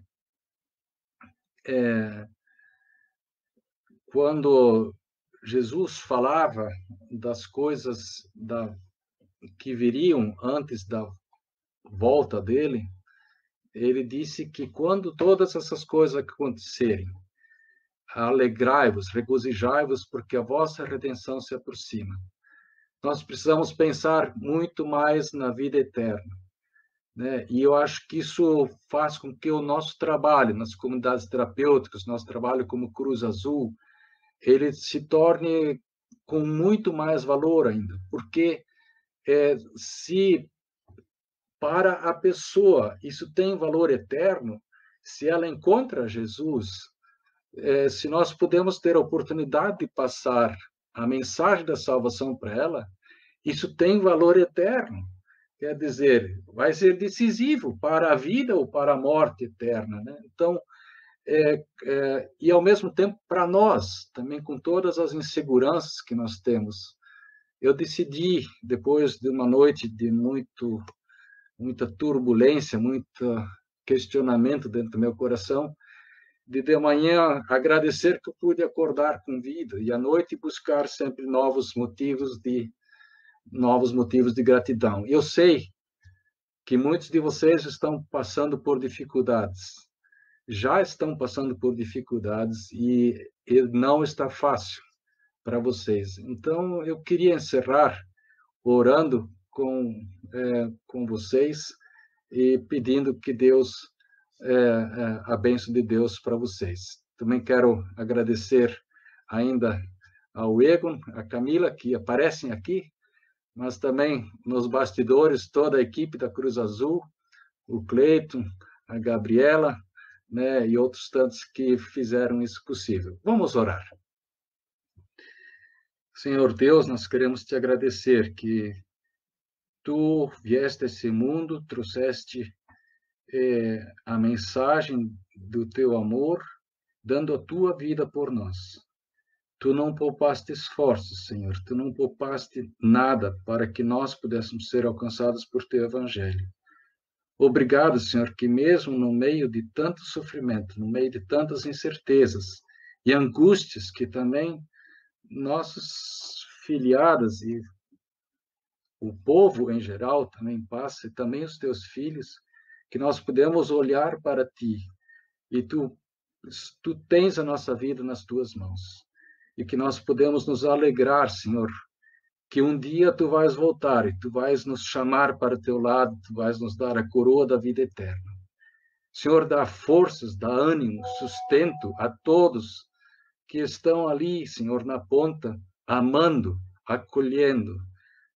quando Jesus falava das coisas que viriam antes da volta dele, ele disse que quando todas essas coisas acontecerem, alegrai-vos, regozijai-vos, porque a vossa redenção se aproxima. Nós precisamos pensar muito mais na vida eterna, né? E eu acho que isso faz com que o nosso trabalho nas comunidades terapêuticas, nosso trabalho como Cruz Azul, ele se torne com muito mais valor ainda, porque se para a pessoa isso tem valor eterno, se ela encontra Jesus, se nós podemos ter a oportunidade de passar a mensagem da salvação para ela, isso tem valor eterno. Quer dizer, vai ser decisivo para a vida ou para a morte eterna, né? Então, e ao mesmo tempo para nós, também com todas as inseguranças que nós temos. Eu decidi, depois de uma noite de muita turbulência, muito questionamento dentro do meu coração, de manhã agradecer que eu pude acordar com vida e à noite buscar sempre novos motivos de gratidão. Eu sei que muitos de vocês estão passando por dificuldades, já estão passando por dificuldades e não está fácil para vocês. Então, eu queria encerrar orando com vocês e pedindo que Deus, a bênção de Deus para vocês. Também quero agradecer ainda ao Egon, a Camila, que aparecem aqui, mas também nos bastidores, toda a equipe da Cruz Azul, o Cleiton, a Gabriela, né, e outros tantos que fizeram isso possível. Vamos orar. Senhor Deus, nós queremos te agradecer que tu vieste a esse mundo, trouxeste a mensagem do teu amor, dando a tua vida por nós. Tu não poupaste esforços, Senhor, tu não poupaste nada para que nós pudéssemos ser alcançados por teu evangelho. Obrigado, Senhor, que mesmo no meio de tanto sofrimento, no meio de tantas incertezas e angústias que também nossos filiados e o povo em geral também passa, e também os teus filhos, que nós podemos olhar para ti e tu tens a nossa vida nas tuas mãos. E que nós podemos nos alegrar, Senhor, que um dia tu vais voltar e tu vais nos chamar para o teu lado, tu vais nos dar a coroa da vida eterna. Senhor, dá forças, dá ânimo, sustento a todos que estão ali, Senhor, na ponta, amando, acolhendo.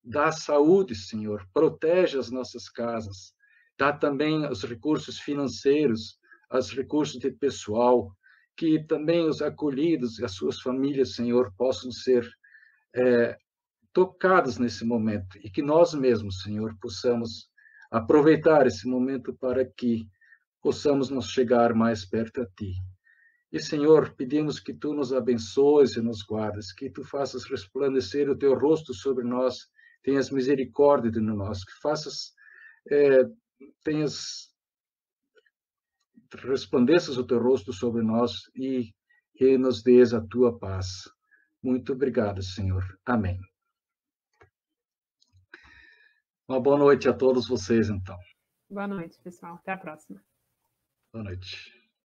Dá saúde, Senhor, protege as nossas casas. Dá também os recursos financeiros, os recursos de pessoal, que também os acolhidos e as suas famílias, Senhor, possam ser tocados nesse momento e que nós mesmos, Senhor, possamos aproveitar esse momento para que possamos nos chegar mais perto a Ti. E, Senhor, pedimos que Tu nos abençoes e nos guardes, que Tu faças resplandecer o Teu rosto sobre nós, tenhas misericórdia de nós, que resplandeças o Teu rosto sobre nós e nos dês a Tua paz. Muito obrigado, Senhor. Amém. Uma boa noite a todos vocês, então. Boa noite, pessoal. Até a próxima. Boa noite.